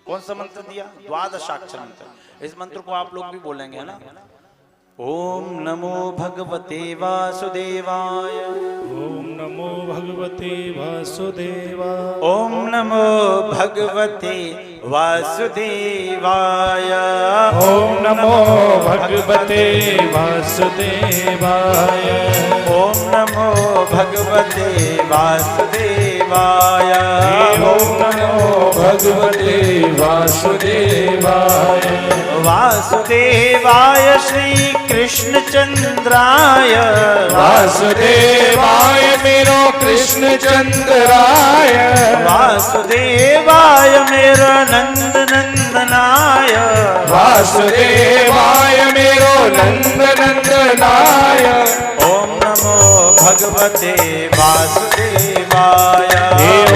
कौन सा मंत्र दिया? द्वादशाक्षर मंत्र। इस मंत्र को आप लोग भी बोलेंगे है ना? ओम नमो भगवते वासुदेवाय, ओम नमो भगवते वासुदेवाय, ओम नमो भगवते वासुदेवाय, ओम नमो भगवते वासुदेवाय, ओम नमो भगवते वासुदेवाय, ओम नमो भगवते वासुदेवाय, वासुदेवाय श्री कृष्ण चंद्राय, वासुदेवाय मेरो कृष्ण चंद्राय, वासुदेवाय मेरो नंद नंदनाय, वासुदेवाय मेरो नंद नंदनाय, ओम नमो भगवते वासुदेवाय,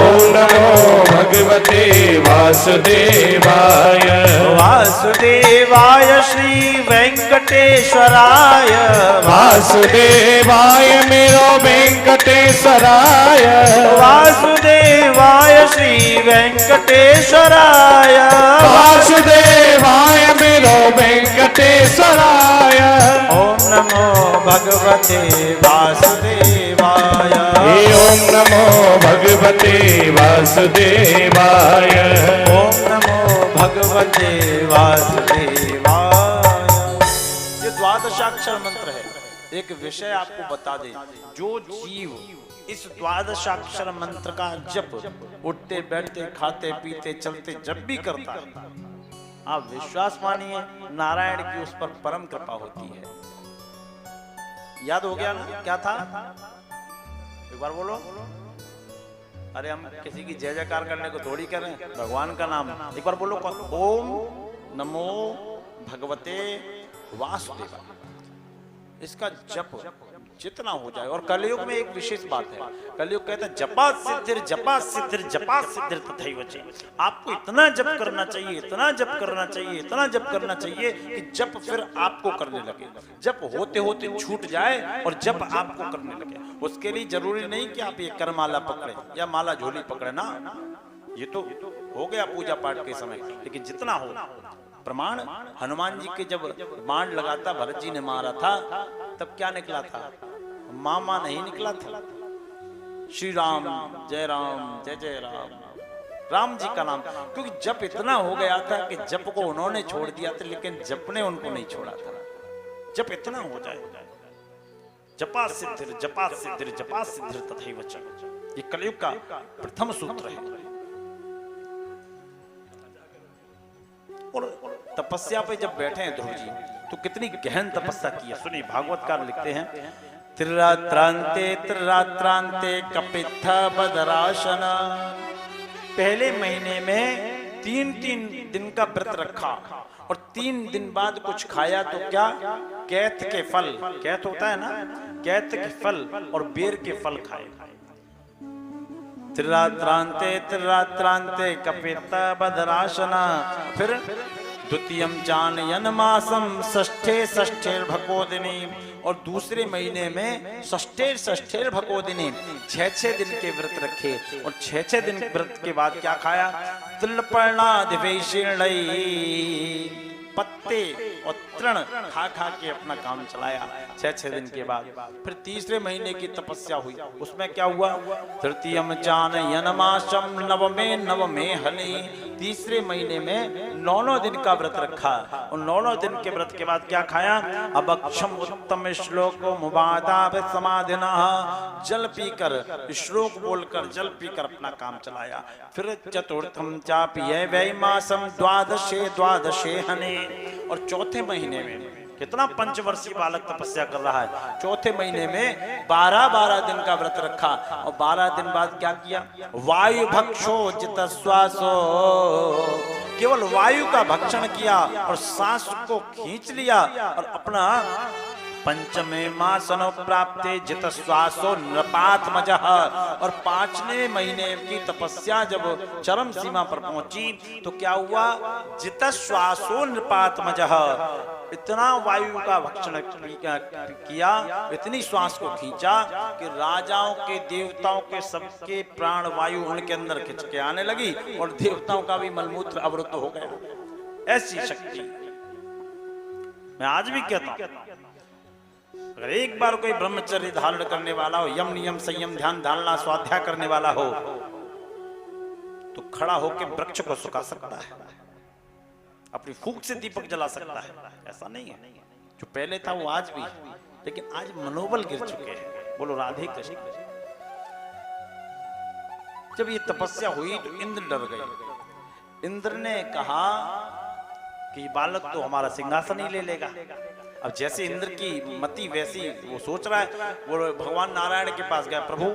ओम नमो भगवते वासुदेवाय, वासुदेवाय श्री वेंकटेश्वराय, वासुदेवाय मेरो वेंकटेश्वराय, वासुदेवाय श्री वेंकटेश्वराय, वासुदेवाय मेरो वेंकटेश्वराय, ओम नमो भगवते वासुदेवाय, ओम नमो भगवते वासुदेवाय, ओम नमो भगवते वासुदेवाय। ये द्वादशाक्षर मंत्र है। एक विषय आपको बता दे, जो जीव इस द्वादशाक्षर मंत्र का जप उठते बैठते खाते पीते चलते जब भी करता है, आप विश्वास मानिए नारायण की उस पर परम कृपा होती है। याद हो गया ना क्या था? एक बार बोलो। अरे हम किसी की जय जयकार करने को थोड़ी करें, भगवान का नाम एक बार बोलो। ओम नमो भगवते वासुदेवाय। इसका जप जितना हो जाए। और कलयुग में एक विशेष बात है, कलयुग कहता है जपा सिद्धिर जपा सिद्धिर जपा सिद्धिर तथैव च। आपको इतना जप करना चाहिए, इतना जप करना चाहिए, इतना जप करना चाहिए कि जप फिर आपको करने लगे। जप होते होते छूट जाए और जप आपको करने लगे। उसके लिए जरूरी नहीं कि आप ये करमाला पकड़े या माला झोली पकड़े ना, ये तो हो गया पूजा पाठ के समय। लेकिन जितना हो प्रमाण, हनुमान जी के जब बाण लगाता भरत जी ने मारा था तब क्या निकला था? मामा नहीं निकला था। श्री राम जय जय राम, राम जी का नाम। क्योंकि जप इतना हो गया था कि जप को उन्होंने छोड़ दिया था लेकिन जप ने उनको नहीं छोड़ा था। जप इतना हो जाए, जपा सिद्धिर जपा सिद्धिर जपा सिद्धिर तथैव च। ये कलयुग का प्रथम सूत्र है। और तपस्या पे जब बैठे हैं ध्रुव जी तो कितनी गहन तपस्या की है। सुनिए भागवतकार लिखते हैं त्रिरात्रांते कपित्थ बदराशन। पहले महीने में 3-3 दिन का व्रत रखा और 3 दिन बाद कुछ खाया तो क्या? कैथ के फल, कैथ होता है ना, कैथ के फल और बेर के फल खाए। त्रिरात्रांते कपित्थ बदराशना। फिर द्वितीयम चानयन मासम षष्ठे भकोदिनी, और दूसरे महीने में षष्ठे भकोदिनी 6 दिन के व्रत रखे और 6 दिन व्रत के बाद क्या खाया? तिलपर्णादिवेशिणई, पत्ते और तृण खा खा के अपना काम चलाया 6 दिन के बाद। फिर तीसरे महीने की तपस्या हुई, उसमें क्या हुआ? तृतीयम चानयनमासम नवमे हनि, तीसरे महीने में 9 दिन का व्रत रखा और 9 दिन के व्रत के बाद क्या खाया? अभक्षम उत्तम श्लोको मुबादाभ समाधिना, जल पीकर, श्लोक बोलकर जल पीकर अपना काम चलाया। फिर चतुर्थम चापि वै मासम द्वादशे हनि, और चौथे महीने में कितना पंचवर्षीय बालक तपस्या कर रहा है, चौथे महीने में 12 दिन का व्रत रखा और 12 दिन बाद क्या किया? वायु भक्षो जित श्वासो, केवल वायु का भक्षण किया और सांस को खींच लिया और अपना पंचमे मासनो प्राप्ते जित श्वासो नृपात्मजः, और 5वें महीने की तपस्या जब चरम सीमा पर पहुंची तो क्या हुआ? जित श्वासो नृपात्मजः, इतना वायु का भक्षण किया, इतनी श्वास को खींचा कि राजाओं के, देवताओं के सबके प्राण वायु उनके अंदर खिंच के आने लगी और देवताओं का भी मलमूत्र अवरुद्ध हो गया। ऐसी शक्ति मैं आज भी कहता हूं, अगर एक बार कोई ब्रह्मचर्य धारण करने वाला हो, यम नियम संयम ध्यान धारणा स्वाध्याय करने वाला हो, तो खड़ा होकर वृक्ष को सुखा सकता है, अपनी फूंक से दीपक जला सकता है। ऐसा नहीं है, जो पहले था वो आज भी, लेकिन आज मनोबल गिर चुके हैं। बोलो राधे कृष्ण। जब ये तपस्या हुई तो इंद्र डर गए। इंद्र ने कहा कि बालक तो हमारा सिंहासन ही ले लेगा। अब जैसे इंद्र की मति वैसी वो सोच रहा है, वो भगवान नारायण के पास गया, प्रभु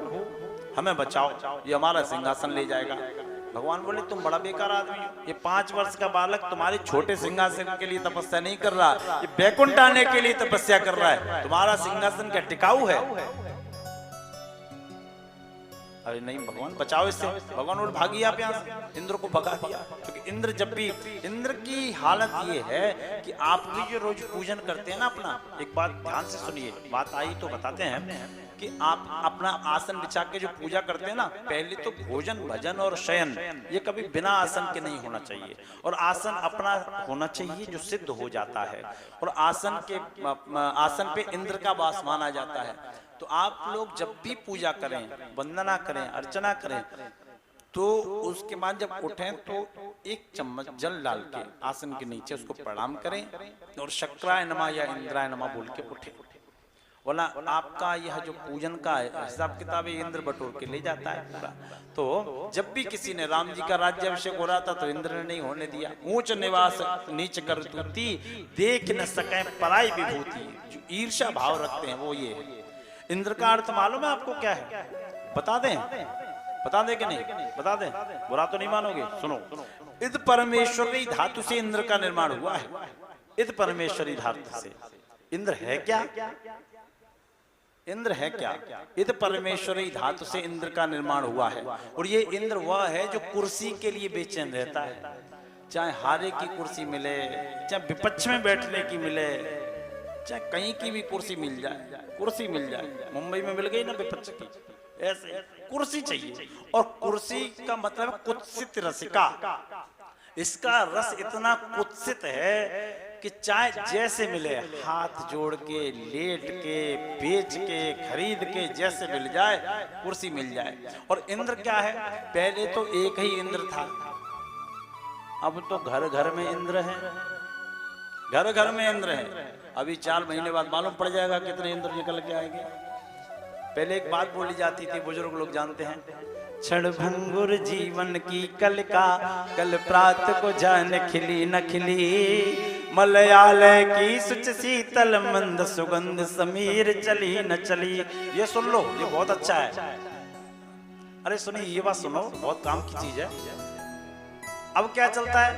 हमें बचाओ, ये हमारा सिंहासन ले जाएगा। भगवान बोले तुम बड़ा बेकार आदमी हो, ये 5 वर्ष का बालक तुम्हारे छोटे सिंहासन के लिए तपस्या नहीं कर रहा, ये बैकुंठ आने के लिए तपस्या कर रहा है, तुम्हारा सिंहासन क्या टिकाऊ है? अरे नहीं भगवान बचाओ इससे। भगवान बोले भागिए आप यहाँ से, इंद्र को भगा दिया। क्योंकि इंद्र जब भी, इंद्र की हालत ये है कि आप भी जो रोज पूजन करते हैं ना अपना, एक बात ध्यान से सुनिए, बात आई तो बताते हैं कि आप अपना आसन बिछा के जो पूजा करते हैं ना, पहले तो भोजन भजन और शयन ये कभी बिना आसन के नहीं होना चाहिए, और आसन अपना होना चाहिए जो सिद्ध हो जाता है, और आसन पे इंद्र का वास माना जाता है। तो आप लोग जब भी पूजा करें, वंदना करें, अर्चना करें, तो उसके बाद जब उठें तो 1 चम्मच जल डाल के आसन के नीचे उसको प्रणाम करें और शक्राय नमः या इंद्राय नमः बोल के उठें। बोला आपका यह जो पूजन का हिसाब किताब इंद्र बटोर के ले जाता है पूरा। तो जब भी किसी ने, राम जी का राज्याभिषेक हो रहा था तो इंद्र ने नहीं होने दिया। ऊंच निवास नीच कर तूती, देख न सके पराई विभूति। जो ईर्ष्या भाव रखते हैं वो ये है। इंद्र का अर्थ मालूम है आपको क्या है? बता दें? बता दें कि नहीं? बता दें, बुरा तो नहीं मानोगे। सुनो, इद परमेश्वरी धातु से इंद्र का निर्माण हुआ है। इद परमेश्वरी धातु से इंद्र है क्या? इंद्र है क्या? इद परमेश्वरी धातु से इंद्र का निर्माण हुआ है। और ये इंद्र वह है जो कुर्सी के लिए बेचैन रहता है, चाहे हारे की कुर्सी मिले, चाहे विपक्ष में बैठने की मिले, चाहे कहीं की भी कुर्सी मिल जाए, कुर्सी मिल जाए। मुंबई में मिल गई ना विपक्ष की, ऐसे कुर्सी चाहिए। और कुर्सी का मतलब कुत्सित रसिका। इसका रस इतना कुत्सित है कि चाहे जैसे मिले, हाथ जोड़ के, लेट के, बेच के, खरीद के, जैसे मिल जाए कुर्सी मिल जाए। और इंद्र क्या है? पहले तो एक ही इंद्र था, अब तो घर घर में इंद्र है, घर घर में इंद्र है। अभी 4 महीने बाद मालूम पड़ जाएगा कितने इंद्र निकल के आएंगे। पहले एक बात बोली जाती थी, बुजुर्ग लोग जानते हैं, क्षण भंगुर जीवन की कल का, कल प्रात को जान खिली न खिली, मलयालय की सुच शीतल मंद सुगंध समीर चली न चली। ये सुन लो, ये बहुत अच्छा है। अरे सुनिए, ये बात सुनो, बहुत काम की चीज है। अब क्या चलता है?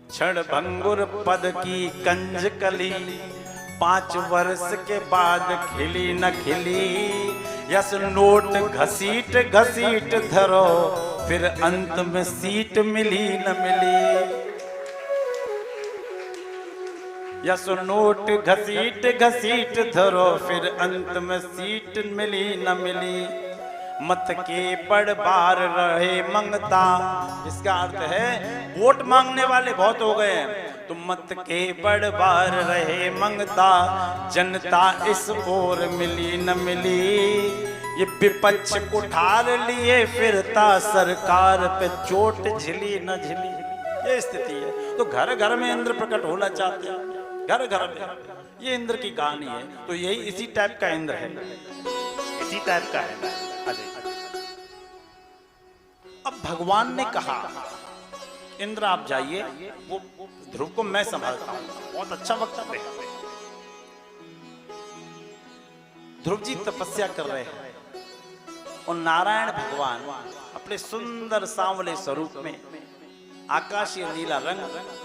क्षण भंगुर पद की कंज कली, 5 वर्ष के बाद खिली न खिली। यस नोट घसीट घसीट धरो, फिर अंत में सीट मिली न मिली। यस नोट घसीट घसीट धरो, फिर अंत में सीट मिली न मिली। मत के बड़ बार रहे मंगता, इसका अर्थ है वोट मांगने वाले बहुत हो गए हैं। तो मत के बड़ बार रहे मंगता, जनता इस ओर मिली न मिली। ये विपक्ष कुठार लिए फिरता, सरकार पे चोट झिली न झिली। ये स्थिति है। तो घर घर में इंद्र प्रकट होना चाहते हैं, घर घर में। ये इंद्र की कहानी है। तो यही इसी टाइप का इंद्र है, इसी टाइप का है। अब भगवान ने कहा, इंद्र आप जाइए, वो ध्रुव को मैं संभालता हूं। बहुत अच्छा वक्तव्य है। ध्रुव जी तपस्या कर रहे हैं और नारायण भगवान अपने सुंदर सांवले स्वरूप में आकाशीय नीला रंग,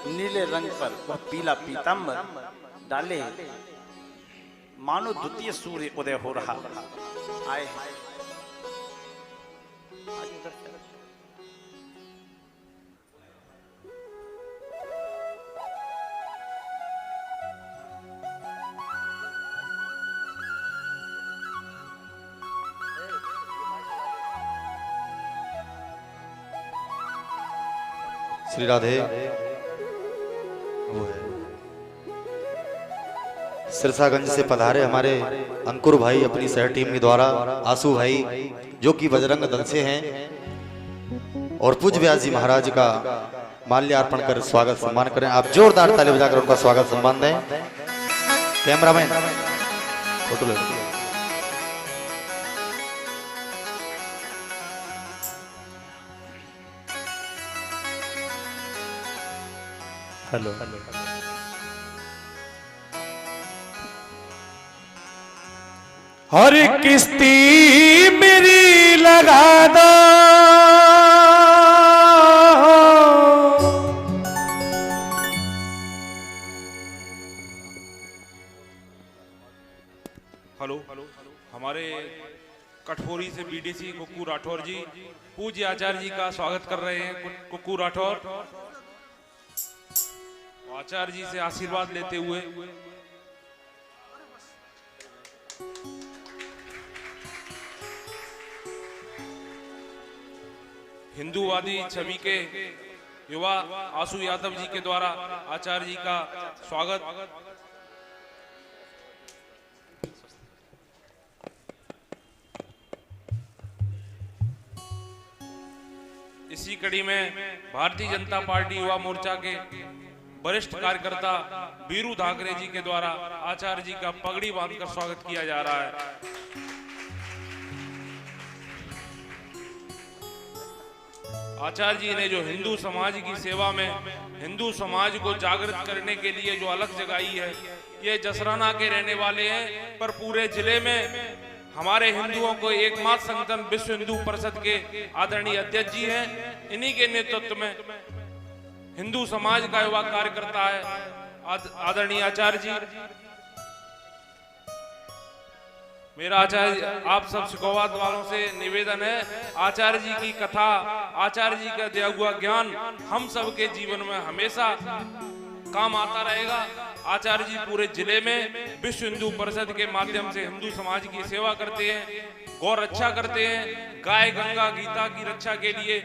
नीले रंग पर वह पीला पीतांबर डाले, मानो द्वितीय सूर्य उदय हो रहा आए हैं। श्री राधे। वो है सिरसागंज से पधारे हमारे अंकुर भाई अपनी सह टीम के द्वारा, आंसू भाई जो कि बजरंग दल से हैं, और पूज्य व्यास जी महाराज का माल्यार्पण कर स्वागत सम्मान करें। आप जोरदार ताली बजाकर उनका स्वागत सम्मान दें। कैमरामैन फोटो ले। हेलो। हर किस्ती मेरी लगा दो, हेलो। हमारे कठफोरी से बीडीसी कुक्कू राठौर जी पूज्य आचार्य जी का स्वागत कर रहे हैं। कुक्कू राठौर आचार्य जी से आशीर्वाद लेते हुए हिंदूवादी छवि के युवा आशु यादव जी के द्वारा आचार्य जी का स्वागत। इसी कड़ी में भारतीय जनता पार्टी युवा मोर्चा के वरिष्ठ कार्यकर्ता बीरू धाकरे जी के द्वारा आचार्य जी का पगड़ी बांधकर स्वागत किया जा रहा है। आचार्य जी ने जो हिंदू समाज की सेवा में हिंदू समाज को जागृत करने के लिए जो अलग जगाई है, ये जसराना के रहने वाले हैं, पर पूरे जिले में हमारे हिंदुओं को एकमात्र संगठन विश्व हिंदू परिषद के आदरणीय अध्यक्ष जी हैं। इन्हीं के नेतृत्व में हिंदू समाज का युवा कार्यकर्ता है आदरणीय आचार्य जी। मेरा आचार्य आप सब शिकोवाद वालों से निवेदन है, आचार्य जी की कथा, आचार्य जी का दिया हुआ ज्ञान हम सब के जीवन में हमेशा काम आता रहेगा। आचार्य जी पूरे जिले में विश्व हिंदू परिषद के माध्यम से हिंदू समाज की सेवा करते हैं, गौ रक्षा करते हैं, गाय गंगा गीता की रक्षा के लिए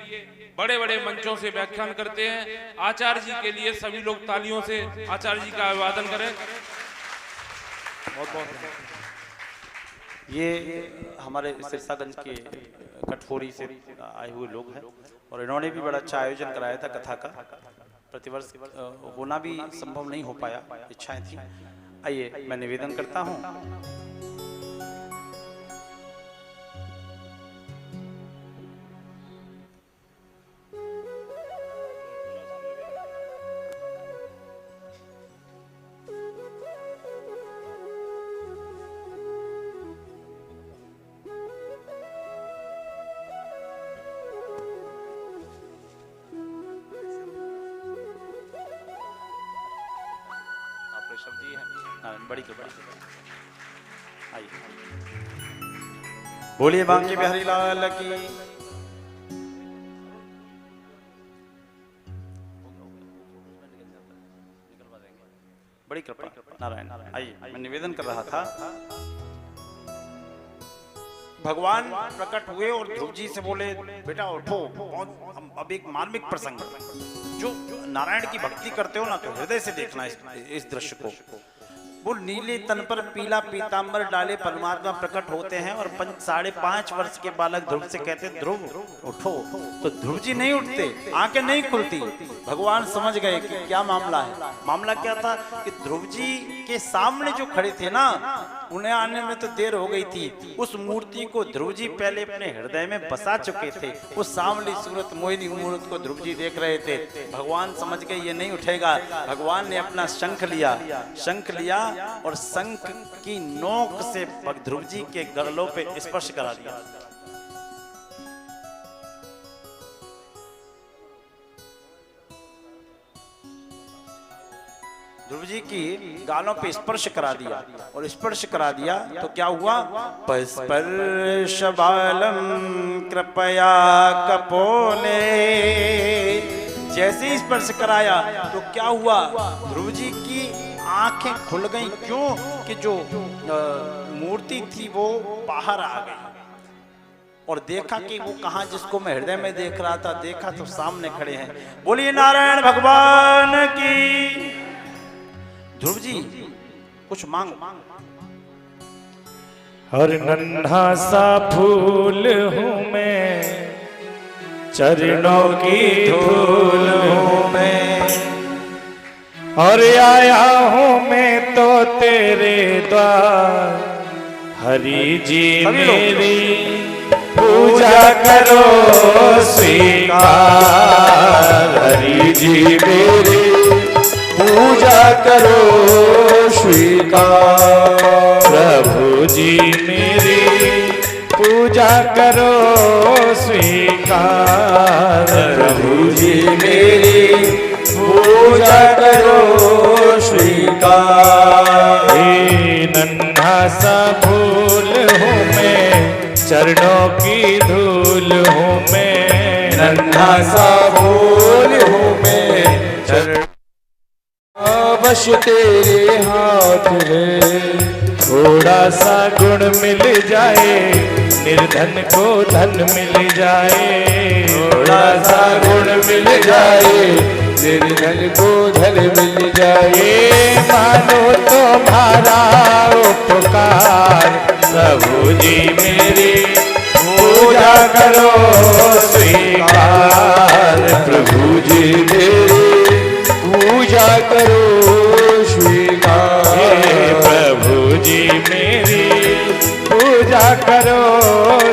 बड़े बड़े मंचों से व्याख्यान करते हैं। आचार्य जी के लिए सभी लोग तालियों से आचार्य जी का अभिवादन करें। बहुत बहुत ये हमारे सिरसागंज के कटफोरी से आए हुए लोग हैं और इन्होंने भी बड़ा अच्छा आयोजन कराया था कथा का। प्रतिवर्ष होना भी संभव नहीं हो पाया, इच्छाएं थी। आइए मैं निवेदन करता हूं। नारायण, बड़ी कृपा। आइए, बोलिए बांके बिहारी लाल की। बड़ी कृपा नारायण। आइए, मैं निवेदन कर रहा था, भगवान प्रकट हुए और ध्रुव जी से बोले बेटा उठो, अब एक मार्मिक प्रसंग, जो नारायण की भक्ति करते हो ना तो हृदय से देखना इस दृश्य को। वो नीले तन पर पीला पीतांबर डाले परमात्मा प्रकट होते हैं और 5.5 वर्ष के बालक ध्रुव से कहते ध्रुव उठो, तो ध्रुव जी नहीं उठते, आंखें नहीं खुलती। भगवान समझ गए कि क्या मामला है। मामला क्या था कि ध्रुव जी के सामने जो खड़े थे ना, उन्हें आने में तो देर हो गई थी। उस मूर्ति को ध्रुव जी पहले अपने हृदय में बसा चुके थे। उस सांवली सूरत मोहिनी मूर्त को ध्रुव जी देख रहे थे। भगवान समझ गए ये नहीं उठेगा। भगवान ने अपना शंख लिया और शंख की नोक से ध्रुव जी के गरलों पे स्पर्श करा दिया। ध्रुव जी की गालों पे स्पर्श करा दिया, और स्पर्श करा दिया तो क्या हुआ? स्पर्श बालम कृपया कपोले। जैसे ही स्पर्श कराया तो क्या हुआ? ध्रुव जी की आंखें खुल गईं। क्यों? कि जो मूर्ति थी वो बाहर आ गई और देखा कि वो कहां, जिसको मैं हृदय में देख रहा था, देखा तो सामने खड़े हैं। बोलिए नारायण भगवान की। ध्रुव जी कुछ मांग। हर नन्हा सा फूल हूँ मैं, चरणों की धूल हूँ मैं, और आया हूँ मैं तो तेरे द्वार। हरि जी मेरी पूजा करो स्वीकार। हरि जी मेरी पूजा करो स्वीकार। प्रभु जी मेरी पूजा करो स्वीकार। प्रभु जी मेरी पूजा करो स्वीकार। हे नन्हा सा फूल हूँ मैं, चरणों की धूल हूँ मैं। नन्हा सा फूल हूँ मैं, चरण बस तेरे हाथ में। थोड़ा सा गुण मिल जाए, निर्धन को धन मिल जाए। थोड़ा सा गुण मिल जाए, निर्धन को धन मिल जाए। मानो तुम्हारा उपकार, प्रभु जी मेरी पूजा करो स्वीकार। प्रभु जी मेरी पूजा करो स्वीकार। प्रभु जी मेरी पूजा करो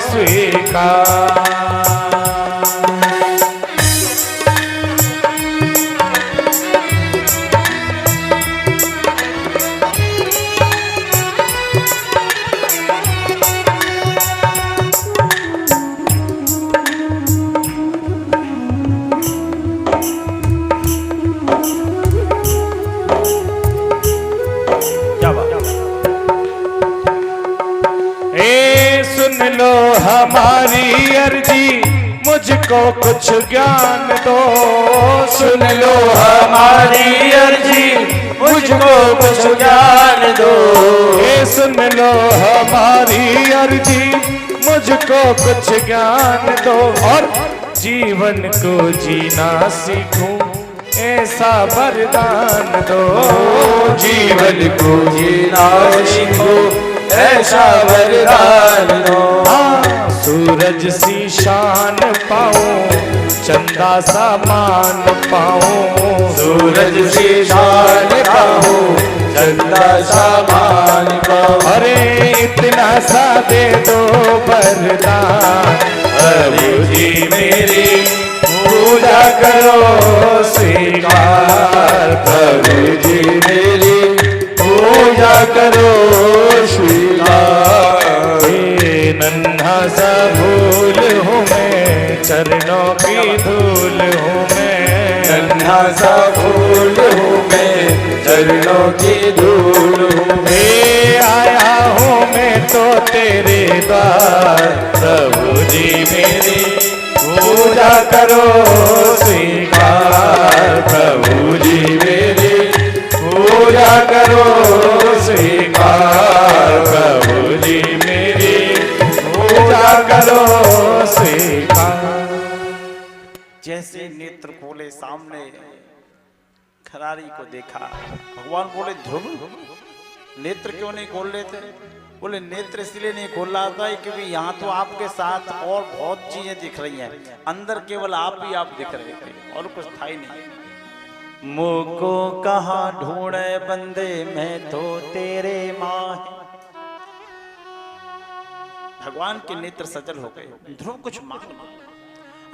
स्वीकार। सुन लो हमारी अर्जी, मुझको कुछ ज्ञान दो। सुन लो हमारी अर्जी, मुझको कुछ ज्ञान दो। सुन लो हमारी अर्जी, मुझको कुछ ज्ञान दो। और जीवन को जीना सीखूं, ऐसा वरदान दो। जीवन को जीना सीखो, ऐसा वरदान दो। सूरज सी शान पाऊं, चंदा सा मान पाऊं। सूरज सी शान पाऊं, चंदा सा मान पाऊं। अरे इतना सा दे दो वरदान। प्रभु जी मेरी पूजा करो स्वीकार। प्रभु जी मेरी पूजा करो स्वीकार। नन्हा सा फूल हूँ मैं, चरणों की धूल हूँ मैं। नन्हा सा फूल हूँ मैं, चरणों की धूल हूँ द्वार प्रभु जी मेरी पूजा करो स्वीकार प्रभु जी मेरी पूजा करो स्वीकार प्रभु जी मेरी पूजा करो स्वीकार। जैसे नेत्र खोले सामने खरारी को देखा, भगवान बोले ध्रुव नेत्र क्यों नहीं खोल लेते? बोले नेत्र इसलिए नहीं खोल रहा था क्योंकि यहाँ तो आपके साथ और बहुत चीजें दिख रही हैं, अंदर केवल आप ही आप दिख रहे थे और कुछ था ही नहीं। मुझको कहाँ ढूंढे बंदे मैं तो तेरे माँ। भगवान के नेत्र सजल हो गए, ध्रुव कुछ मांग।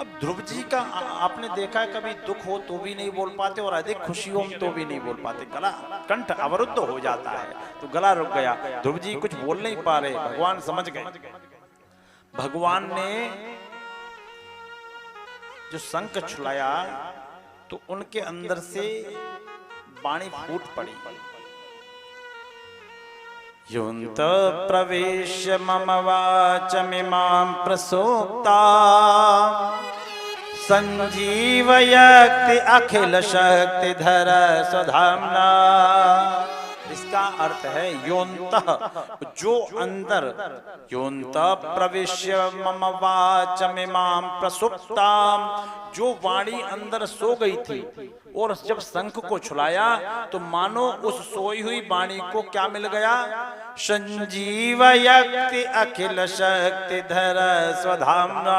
अब ध्रुव जी का आपने देखा है कभी दुख हो तो भी नहीं बोल पाते और अधिक खुशी हो तो भी नहीं बोल पाते, गला कंठ अवरुद्ध हो जाता है, तो गला रुक गया। ध्रुव जी कुछ बोल नहीं पा रहे, भगवान समझ गए। भगवान ने जो शंख छुड़ाया तो उनके अंदर से वाणी फूट पड़ी। योऽन्त प्रवेश्य मम वाचमिमां प्रसोक्ता संजीवयति अखिल शक्तिधर स्वधाम्ना। इसका अर्थ है योऽन्तः जो अंदर, योऽन्तः प्रविश्य मम वाचमिमां प्रसुप्तां जो वाणी अंदर सो गई थी और जब शंख को छुड़ाया तो मानो उस सोई हुई वाणी को क्या मिल गया? संजीवयति अखिल शक्तिधर स्वधाम्ना।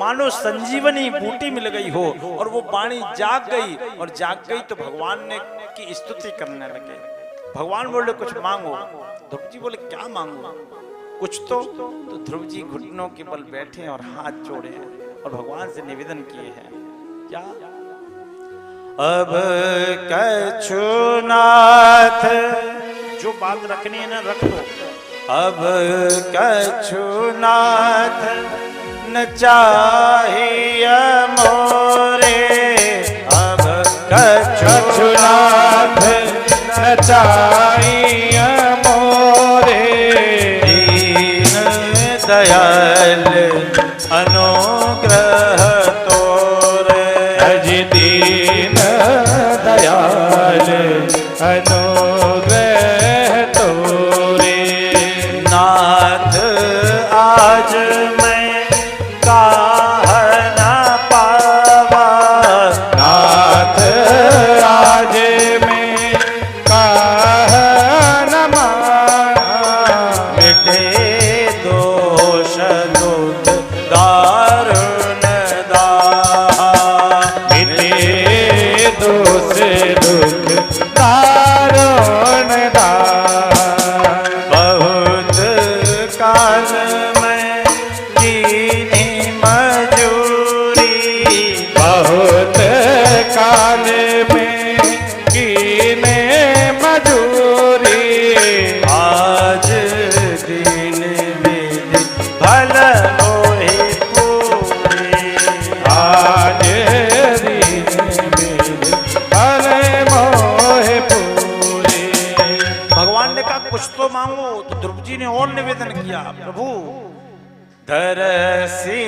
मानो संजीवनी बूटी मिल गई हो और वो वाणी जाग गई, और जाग गई तो भगवान ने की स्तुति करने लगे। भगवान बोले कुछ मांगो। ध्रुव जी बोले क्या मांगो? कुछ तो ध्रुव जी घुटनों के बल बैठे और हाथ जोड़े और भगवान से निवेदन किए हैं क्या? अब कछुनाथ, जो बात रखनी है ना रख लो। अब कछुनाथ न चाहिए मोरे, अब कछुनाथ न चाहिए मोरे, दीन दयाल अनुग्रह तोरे। अज दीन दयाल अनुग्रह तोरे। नाथ आज मैं काह न पावा, नाथ आज में काह न माना, मिटे दोष दुख दारुण दाहा। मिटे दोष दुख दारुण दाहा। बहुत काल में कीनी मजूरी, बहुत काल में कीने मजूरी, आज दिन विधि भल मोहि पूरी। आज दिन में भले मोह पूरे। भगवान ने कहा कुछ तो मांगो, तो ध्रुव जी ने और निवेदन किया, प्रभु धरसी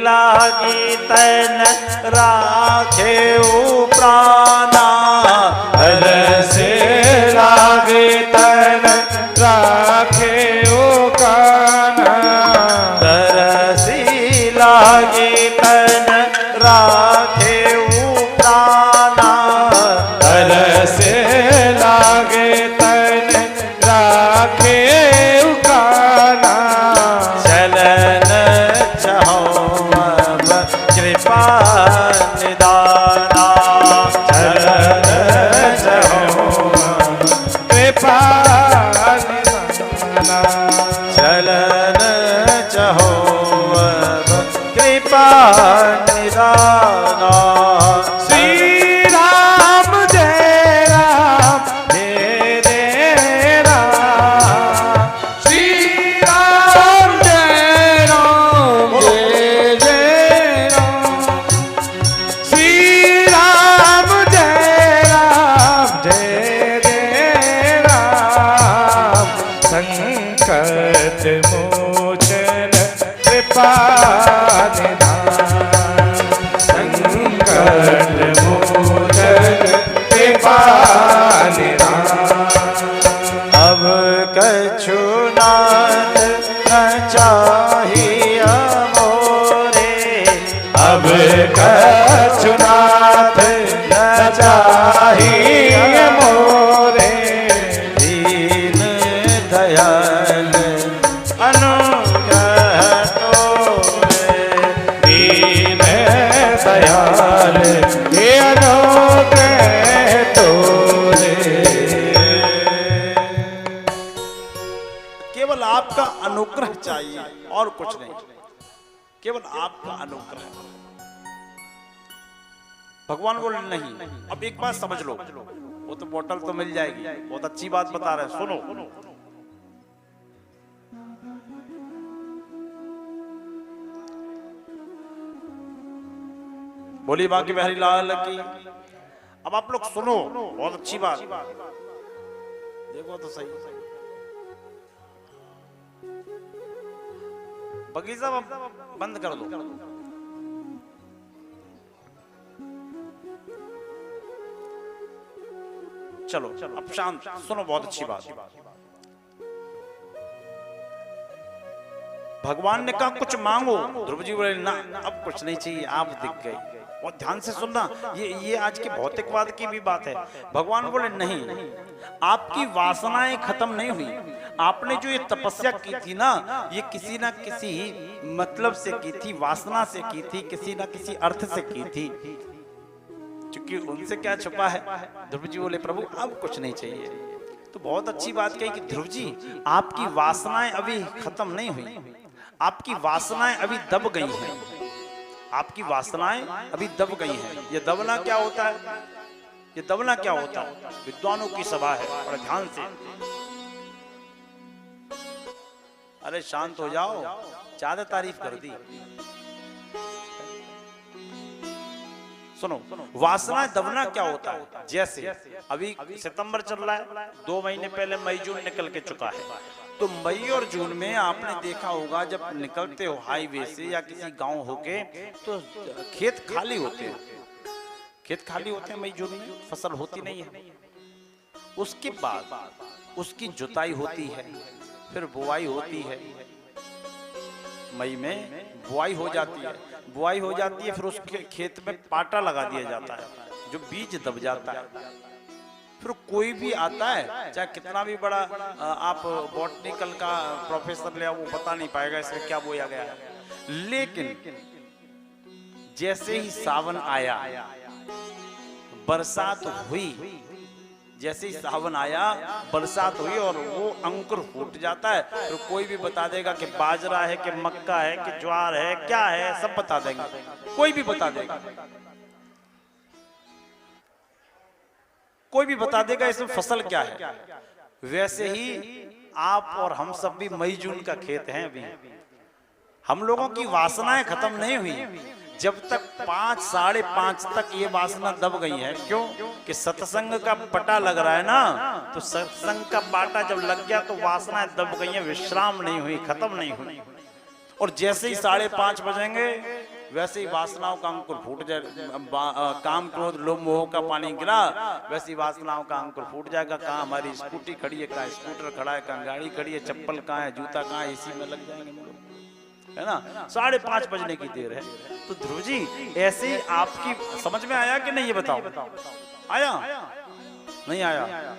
लागी तन राखे प्राणा, धरसे लागे तन राखे ओ काना, धरसी लागी तन राखे प्राणा। धरसे लागे तन राखे ओ काना, चलन चाहो अब कृपा निदाना, अनमोल कृपाल अब कछुनाथ न चाहिए मोरे, अब कछुनाथ न चाहिए मोरे, दीन दयाल अनुग्रह तोरे, दीन दयाल ये अनुग्रह तोरे। केवल आपका अनुग्रह चाहिए और कुछ नहीं, केवल आपका अनुग्रह। भगवान बोले नहीं। अब एक बात समझ लो, वो तो बोतल तो मिल जाएगी, बहुत अच्छी बात बता रहे हैं, सुनो। बोली बाकी बिहारी लाल की। अब आप लोग सुनो, बहुत अच्छी बात, देखो तो सही। बगीचा बंद कर दो। चलो अब शांत सुनो, बहुत अच्छी बात। भगवान ने कहा कुछ मांगो, ध्रुव जी बोले ना अब कुछ नहीं चाहिए, आप दिख गए। और ध्यान से सुनना, ये आज के भौतिकवाद की भी बात है। भगवान बोले नहीं, आपकी वासनाएं खत्म नहीं हुई। आपने जो ये तपस्या की थी ना, ये किसी ना किसी मतलब से की थी, वासना से की थी, किसी ना किसी अर्थ से की थी। क्योंकि उनसे क्या छुपा है। ध्रुव जी बोले प्रभु अब कुछ नहीं चाहिए। तो बहुत अच्छी बात कही कि ध्रुव जी आपकी वासनाएं अभी खत्म नहीं हुई, आपकी वासनाएं अभी दब गई हैं, आपकी वासनाएं अभी दब गई हैं। ये दबना क्या होता है? ये दबना क्या होता है? विद्वानों की सभा है, और ध्यान से। अरे शांत हो जाओ, ज्यादा तारीफ कर दी। सुनो, वासना दबना क्या होता है? जैसे अभी सितंबर चल रहा है, 2 महीने पहले मई जून निकल के चुका है। तो मई और जून में आपने देखा होगा, जब निकलते हो हाईवे से या किसी गांव होके, तो खेत खाली होते हैं, खेत खाली होते हैं मई जून में, फसल होती नहीं है। उसके बाद उसकी जुताई होती है, फिर बुआई होती है। मई में बुआई हो जाती है, बुआई हो जाती है, फिर उसके खेत में पाटा लगा दिया जाता है, जो बीज दब जाता है। फिर कोई भी आता है, चाहे कितना भी बड़ा आप बॉटनिकल का प्रोफेसर ले आओ, वो बता नहीं पाएगा इसमें क्या बोया गया है। लेकिन जैसे ही सावन आया, बरसात हुई, जैसे ही सावन आया, बरसात हुई और वो अंकुर फूट जाता है, तो कोई भी बता देगा कि बाजरा है कि मक्का है कि ज्वार है, क्या है, सब बता देंगे, कोई भी बता देगा, कोई भी बता देगा इसमें फसल क्या है। वैसे ही आप और हम सब भी मई जून का खेत हैं। अभी हम लोगों की वासनाएं खत्म नहीं हुई। जब तक 5 साढ़े 5 तक ये वासना दब गई है। क्यों? कि सत्संग का पटा लग रहा है ना, तो सत्संग का पाटा जब लग गया तो वासनाएं दब गई हैं, विश्राम नहीं हुई, खत्म नहीं हुई। और जैसे ही 5:30 बजेंगे, वैसे ही वासनाओं का अंकुर फूट जाए। काम क्रोध लोभ मोह का पानी गिरा, वैसे ही वासनाओं का अंकुर फूट जाएगा। कहाँ हमारी स्कूटी खड़ी है, कहाँ स्कूटर खड़ा है, कहाँ गाड़ी खड़ी है, चप्पल कहाँ है, जूता कहाँ है, इसी में लग जाएंगे, है ना। 5:30 बजने की देर है। तो ध्रुव जी ऐसे ही आपकी समझ में आया कि नहीं, ये बताओ। आया नहीं आया?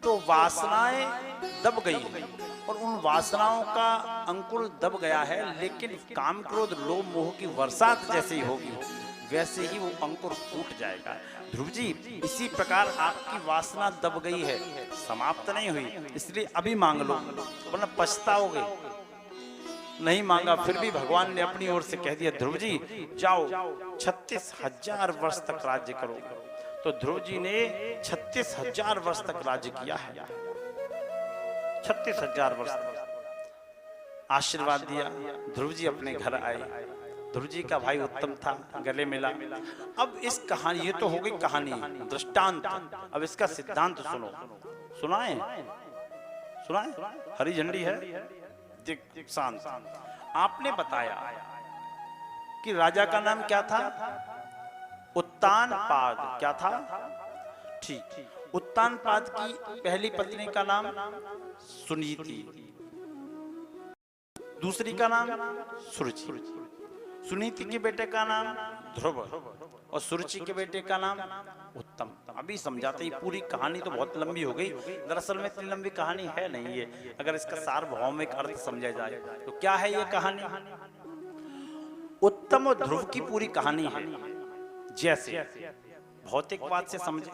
तो वासनाएं दब गई है, और उन वासनाओं का अंकुर दब गया है। लेकिन काम क्रोध लोभ मोह की बरसात जैसे ही होगी, वैसे ही वो अंकुर फूट जाएगा। ध्रुव जी इसी प्रकार आपकी वासना दब गई है, समाप्त नहीं हुई, इसलिए अभी मांग लो, वरना पछताओगे। नहीं मांगा, फिर भी भगवान ने अपनी ओर से कह दिया, ध्रुव जी जाओ 36,000 वर्ष तक राज्य करो। तो ध्रुव जी ने 36,000 वर्ष तक राज्य किया है। 36,000 वर्ष तक आशीर्वाद दिया। ध्रुव जी अपने घर आए। ध्रुव जी का भाई उत्तम था, गले मिला। अब इस कहानी, ये तो हो गई कहानी, दृष्टांत। अब इसका सिद्धांत सुनो। सुनाए हरी झंडी है, शांत। आपने बताया कि राजा का नाम क्या था? उत्तानपाद क्या था? ठीक, उत्तानपाद की पहली पत्नी का नाम सुनीति, दूसरी का नाम सुरुचि। सुनीति के बेटे का नाम ध्रुव और सुरुचि के बेटे का नाम उत्तम। अभी समझाते ही, पूरी कहानी तो बहुत लंबी हो गई, दरअसल में इतनी लंबी कहानी है नहीं है। अगर इसका सार्वभौमिक अर्थ समझा जाए तो क्या है ये कहानी? उत्तम और ध्रुव की पूरी कहानी है। जैसे भौतिकवाद से समझे,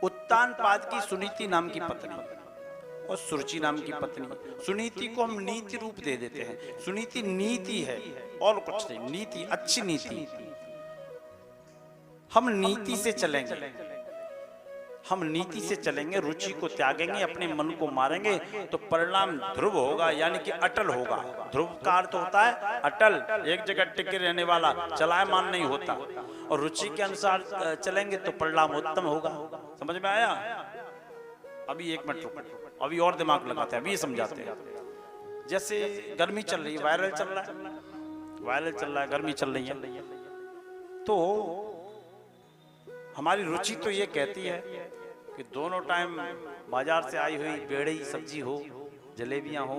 उत्तानपाद की सुनीति नाम की पत्नी और सुरुचि नाम की पत्नी। सुनीति को हम नीति रूप दे देते हैं। सुनीति नीति है और कुछ नहीं, नीति, अच्छी नीति। हम नीति से चलेंगे, हम नीति से चलेंगे, रुचि को त्यागेंगे, अपने मन को मारेंगे, तो परिणाम ध्रुव होगा, यानी कि अटल होगा। ध्रुव का अर्थ होता है अटल, एक जगह टिके रहने वाला, चलायमान नहीं होता। और रुचि के अनुसार चलेंगे तो परिणाम उत्तम होगा। समझ में आया? अभी एक मिनट रुको, अभी और दिमाग लगाते हैं, अभी समझाते हैं। जैसे गर्मी चल रही है, वायरल चल रहा है, वायरल चल रहा है, गर्मी चल रही है, तो हमारी रुचि तो ये कहती है कि दोनों टाइम बाजार से आई हुई बेड़ई सब्जी हो, जलेबियां हो,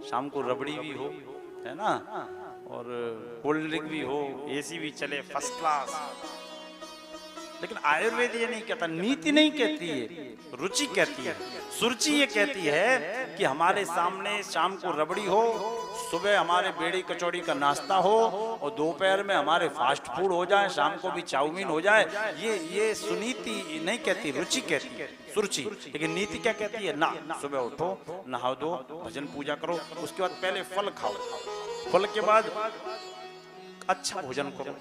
शाम को रबड़ी भी हो, है ना, और कोल्ड ड्रिंक भी हो, एसी भी चले, फर्स्ट क्लास। लेकिन आयुर्वेद ये नहीं कहता, नीति नहीं कहती है, रुचि कहती है। सुरुचि ये कहती है कि हमारे सामने शाम को रबड़ी हो, सुबह हमारे बेड़ी कचौड़ी का नाश्ता हो, और दोपहर में हमारे फास्ट फूड हो जाए, शाम को भी चाउमीन हो जाए। ये सुनीति नहीं कहती, रुचि कहती है, सुरुचि। लेकिन नीति क्या कहती है? ना, सुबह उठो, नहा दो, भजन पूजा करो, उसके बाद पहले फल खाओ, फल के बाद अच्छा भोजन करो,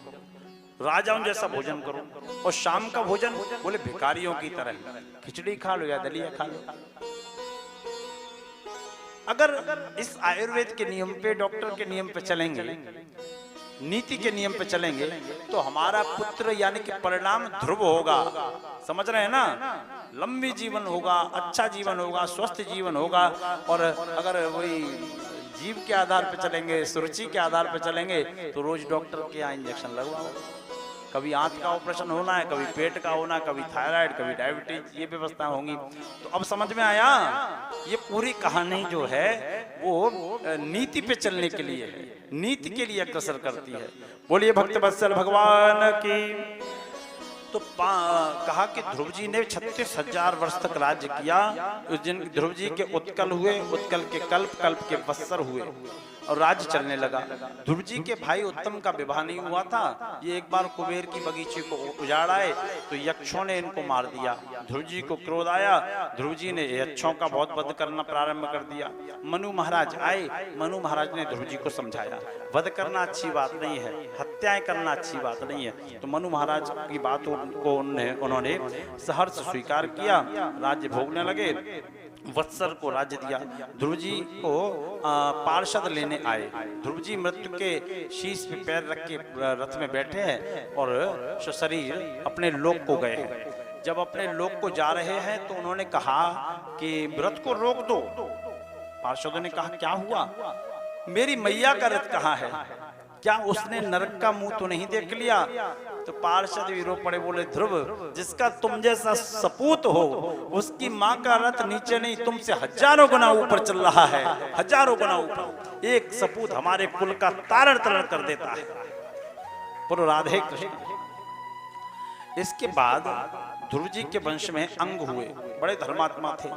राजाओं जैसा भोजन करो, और शाम का भोजन बोले भिखारियों की तरह, खिचड़ी खा लो या दलिया खा लो। अगर इस आयुर्वेद के नियम पे, डॉक्टर के नियम पे चलेंगे, नीति के नियम पे चलेंगे, तो हमारा पुत्र यानी कि परिणाम ध्रुव होगा। समझ रहे हैं ना? लंबी जीवन होगा, अच्छा जीवन होगा, स्वस्थ जीवन होगा। और अगर वही जीव के आधार पे चलेंगे, सुरुचि के आधार पे चलेंगे, तो रोज डॉक्टर के यहाँ इंजेक्शन लगवाओ। कभी आंत का ऑपरेशन होना है, कभी पेट का होना, कभी थायराइड, कभी डायबिटीज, ये व्यवस्था होंगी। तो अब समझ में आया? ये पूरी कहानी जो है वो नीति पे चलने के लिए है, नीति के लिए अग्रसर करती है। बोलिए भक्तवत्सल भगवान की। तो कहा कि ध्रुव जी ने 36,000 वर्ष तक राज्य किया। उस दिन ध्रुव जी के उत्कल हुए, उत्कल के कल्प, कल्प के वत्सर हुए और राज्य चलने लगा। ध्रुव जी के भाई उत्तम का विवाह नहीं हुआ था। ये एक बार कुबेर की बगीचे को उजाड़ आए तो यक्षों ने इनको मार दिया। ध्रुव जी को क्रोध आया, ध्रुव जी ने यक्षों का बहुत वध करना प्रारंभ कर दिया। मनु महाराज आए, मनु महाराज ने ध्रुव जी को समझाया वध करना अच्छी बात नहीं है, हत्याएं करना अच्छी बात नहीं है। तो मनु महाराज की बात को उन्होंने सहर्ष स्वीकार किया, राज्य भोगने लगे। वत्सर को राज्य दिया। ध्रुव जी को पार्षद लेने आए। ध्रुव जी मृत्यु के शीश पे पैर रख के रथ में बैठे हैं और शरीर अपने लोक को गए हैं। जब अपने लोक को जा रहे हैं तो उन्होंने कहा कि रथ को रोक दो। पार्षदों ने कहा क्या हुआ? मेरी मैया का रथ कहाँ है? क्या उसने नरक का मुंह तो नहीं देख लिया? तो पार्षद भी रो पड़े, बोले ध्रुव, जिसका तुम जैसा सपूत हो उसकी माँ का रथ नीचे नहीं तुमसे हजारों गुना ऊपर चल रहा है, हजारों गुना ऊपर। एक सपूत हमारे कुल का तारण तरण कर देता है। बोलो राधे कृष्ण। इसके बाद ध्रुव जी के वंश में अंग हुए, बड़े धर्मात्मा थे।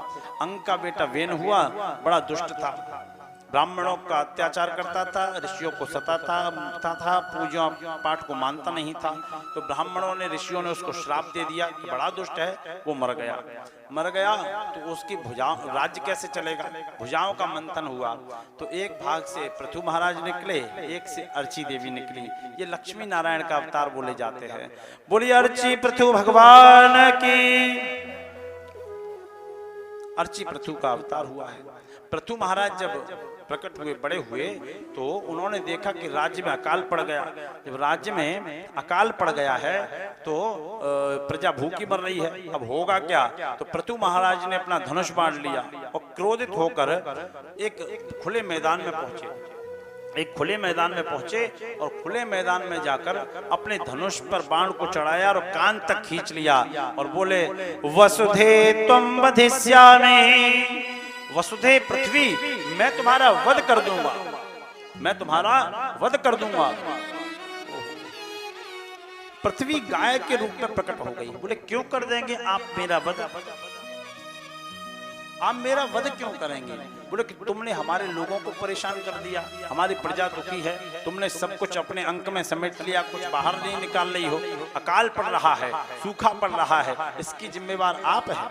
अंग का बेटा वेन हुआ, बड़ा दुष्ट था, ब्राह्मणों का अत्याचार करता था, ऋषियों को सताता था, पूजा पाठ को मानता नहीं था। तो ब्राह्मणों ने, ऋषियों ने उसको श्राप दे दिया कि बड़ा दुष्ट है, वो मर गया। मर गया तो उसकी भुजाओं, राज्य कैसे चलेगा? भुजाओं का मंथन हुआ तो एक भाग से पृथु महाराज निकले, एक से अर्ची देवी निकली। ये लक्ष्मी नारायण का अवतार बोले जाते हैं। बोलिए अर्ची पृथु भगवान की। अर्ची पृथु का अवतार हुआ है। पृथु महाराज जब प्रकट हुए, बड़े हुए, तो उन्होंने देखा कि राज्य में अकाल पड़ गया। जब राज्य में अकाल पड़ गया है तो प्रजा भूखी मर रही है, अब होगा क्या? तो पृथु महाराज ने अपना धनुष बाण लिया और क्रोधित होकर एक खुले मैदान में पहुंचे। एक खुले मैदान में पहुंचे और खुले मैदान में जाकर अपने धनुष पर बाण को चढ़ाया और कान तक खींच लिया और बोले वसुधे त्वं वधिष्यामि, वसुधे पृथ्वी मैं तुम्हारा वध कर दूंगा, मैं तुम्हारा वध कर दूंगा। पृथ्वी गाय के रूप में प्रकट हो गई। बोले क्यों कर देंगे आप मेरा वध, आप मेरा वध क्यों करेंगे? बोले कि तुमने हमारे लोगों को परेशान कर दिया, हमारी प्रजा दुखी है, तुमने सब कुछ अपने अंक में समेट लिया, कुछ बाहर नहीं निकाल रही हो, अकाल पड़ रहा है, सूखा पड़ रहा है, इसकी जिम्मेवार आप हैं।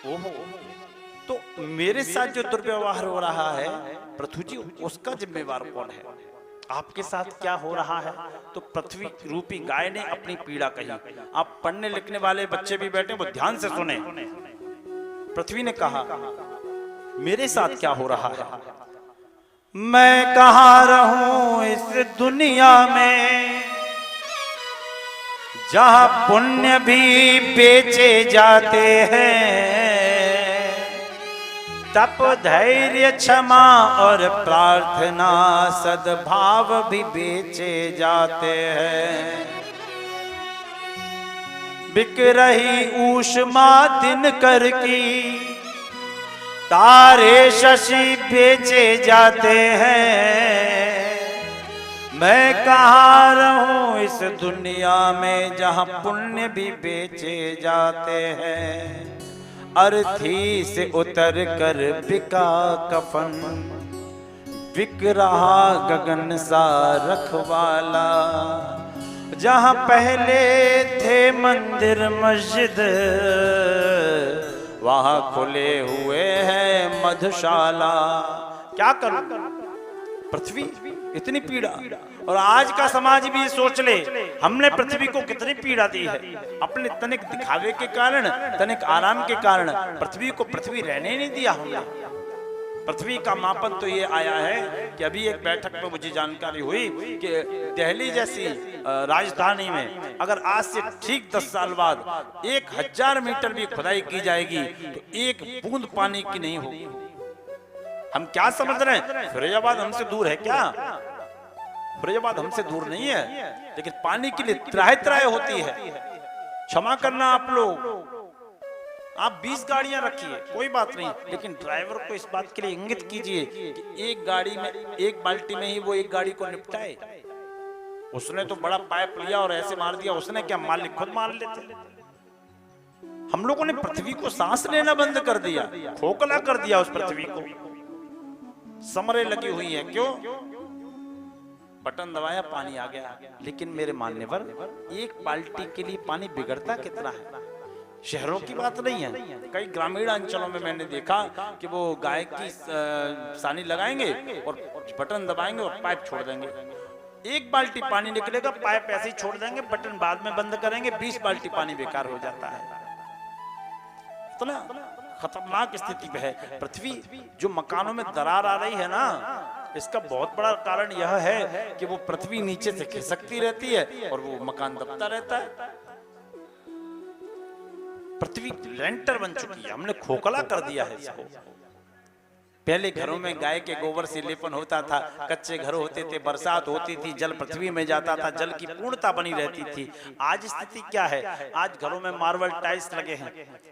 ओहो, तो मेरे साथ जो दुर्व्यवहार हो रहा है पृथ्वी जी, उसका जिम्मेवार कौन है? आपके साथ क्या हो रहा है? तो पृथ्वी रूपी गाय ने अपनी पीड़ा कही। आप पढ़ने लिखने वाले बच्चे भी बैठे, वो ध्यान से सुने। पृथ्वी ने कहा मेरे साथ क्या हो रहा है? मैं कहाँ रहूं इस दुनिया में जहां पुण्य भी बेचे जाते हैं, तप धैर्य क्षमा और प्रार्थना सद्भाव भी बेचे जाते हैं। बिक रही ऊष्मा दिनकर की, तारे शशि बेचे जाते हैं। मैं कहाँ रहूं इस दुनिया में जहां पुण्य भी बेचे जाते हैं। अर्थी से उतर कर बिका कफन, बिक रहा गगन सा रखवाला। जहां पहले थे मंदिर मस्जिद, वहां खुले हुए हैं मधुशाला। क्या करूं? पृथ्वी इतनी पीड़ा, और आज का समाज भी सोच ले, हमने पृथ्वी को कितनी पीड़ा दी है। अपने तनिक दिखावे के कारण, तनिक आराम के कारण पृथ्वी को पृथ्वी रहने नहीं दिया हमने। पृथ्वी का मापन तो ये आया है कि अभी एक बैठक में मुझे जानकारी हुई कि दिल्ली जैसी राजधानी में अगर आज से ठीक 10 साल बाद 1000 मीटर भी खुदाई की जाएगी तो एक बूंद पानी की नहीं होगी। हम क्या समझ रहे हैं फिरोजाबाद हमसे दूर है क्या? फिरोजाबाद हमसे दूर नहीं है, लेकिन पानी के लिए त्राहे त्राहे होती है। क्षमा करना आप लोग, आप 20 गाड़ियां रखिए कोई बात नहीं, लेकिन ड्राइवर को इस बात के लिए इंगित कीजिए कि एक गाड़ी में, एक बाल्टी में ही वो एक गाड़ी को निपटाए। उसने तो बड़ा पाइप लिया और ऐसे मार दिया, उसने क्या, मालिक खुद मार लेते। हम लोगों ने पृथ्वी को सांस लेना बंद कर दिया, खोखला कर दिया उस पृथ्वी को। समरे लगी हुई है, क्यों? बटन दबाया पानी आ गया। लेकिन मेरे मानने पर एक बाल्टी के लिए पानी बिगड़ता कितना है। शहरों की बात नहीं है, कई ग्रामीण अंचलों में मैंने देखा कि वो गाय की सानी लगाएंगे और बटन दबाएंगे और पाइप छोड़ देंगे। एक बाल्टी पानी निकलेगा, पाइप ऐसे ही छोड़ देंगे, बटन बाद में बंद करेंगे, 20 बाल्टी पानी बेकार हो जाता है। इतना खतरनाक स्थिति पे है पृथ्वी। जो मकानों में दरार आ रही है ना, इसका बहुत बड़ा कारण यह है कि वो पृथ्वी नीचे से खिसकती रहती है और वो मकान दबता रहता है। पृथ्वी लेंटर बन चुकी है, हमने खोखला कर दिया है इसको। पहले घरों में गाय के गोबर से लेपन होता था, कच्चे घर होते थे, बरसात होती थी, जल पृथ्वी में जाता था, जल की पूर्णता बनी रहती थी। आज स्थिति क्या है? आज घरों में मार्बल टाइल्स लगे हैं,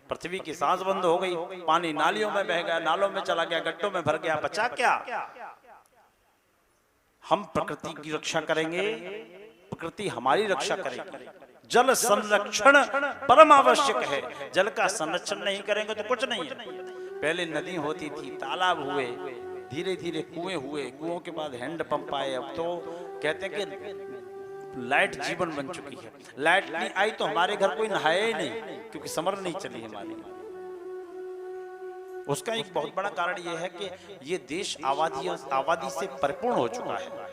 पृथ्वी की सांस बंद हो गई, पानी नालियों में बह गया, नालों में चला गया, गड्ढों में भर गया, बचा क्या? हम प्रकृति की रक्षा करेंगे, प्रकृति हमारी रक्षा करेगी। जल संरक्षण परम आवश्यक है। जल का संरक्षण नहीं करेंगे तो कुछ नहीं है। पहले नदी होती थी, तालाब हुए, धीरे धीरे कुएं हुए, कुओं के बाद हैंडपंप आए। अब तो कहते हैं कि लाइट जीवन बन चुकी है। लाइट नहीं आई तो हमारे घर कोई नहाया ही नहीं, क्योंकि समर नहीं चली हमारी। उसका एक बहुत बड़ा कारण यह है कि ये देश आबादी से परिपूर्ण हो चुका है।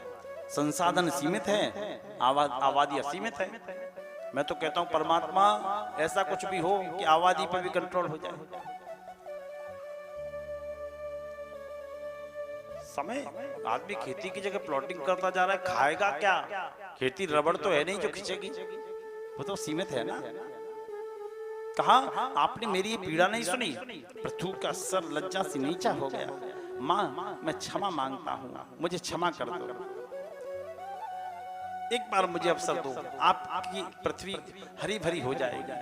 संसाधन सीमित है, आबादी असीमित है। मैं तो कहता हूं परमात्मा ऐसा कुछ भी हो कि आबादी पर भी कंट्रोल हो जाए। समय आदमी खेती की जगह प्लॉटिंग करता जा रहा है, खाएगा क्या? खेती रबड़ तो है नहीं जो खींचेगी, वो तो सीमित है ना। कहा आपने मेरी ये पीड़ा नहीं सुनी? पृथ्वी का सर लज्जा से नीचा हो गया। माँ मैं क्षमा मांगता हूँ, मुझे क्षमा कर दो, एक बार मुझे अवसर दो, आपकी पृथ्वी हरी भरी हो जाएगी।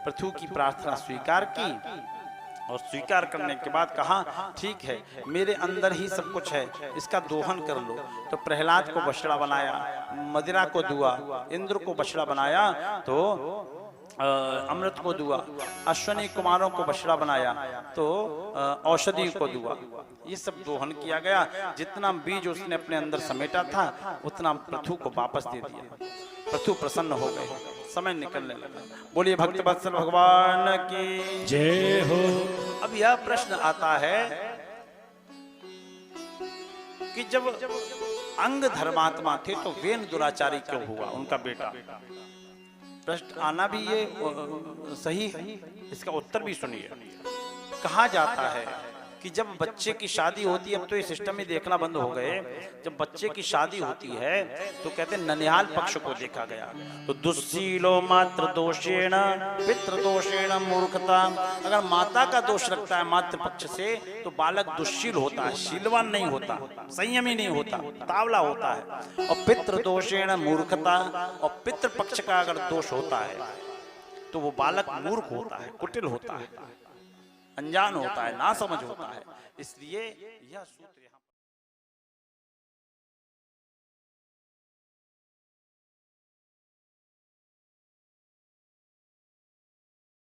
पृथ्वी की प्रार्थना स्वीकार की और स्वीकार करने के बाद कहा ठीक है, मेरे अंदर ही सब कुछ है, इसका दोहन कर लो। तो प्रहलाद को बछड़ा बनाया, मदिरा को दुआ, इंद्र को बछड़ा बनाया तो अमृत को दुआ, अश्वनी कुमारों को बछड़ा बनाया तो औषधि को दुआ। ये सब दोहन किया गया। जितना बीज उसने अपने अंदर समेटा था उतना पृथु को वापस दे दिया। पृथु प्रसन्न हो गए, समय निकलने लगा। बोलिए भक्त वत्सल भगवान की जय हो। अब यह प्रश्न आता है कि जब अंग धर्मात्मा थे तो वेन दुराचारी क्यों हुआ उनका बेटा? प्रश्न आना भी ये सही है, इसका उत्तर भी सुनिए। कहा जाता है कि जब बच्चे की शादी होती है, अब तो ये सिस्टम ही देखना बंद हो गए, जब बच्चे की शादी होती है तो कहते हैं ननिहाल पक्ष को देखा गया। तो दुस्शीलो मात्र दोषेण पितृ दोषेण मूर्खता, अगर माता का दोष लगता है मातृ पक्ष से तो बालक दुश्शील होता है, शीलवान नहीं होता, संयमी नहीं होता, तावला होता है। और पितृ दोषेण मूर्खता, और पितृ पक्ष का अगर दोष होता है तो वो बालक मूर्ख होता है, कुटिल होता है, अनजान होता है, नासमझ होता है। इसलिए यह सूत्र यहाँ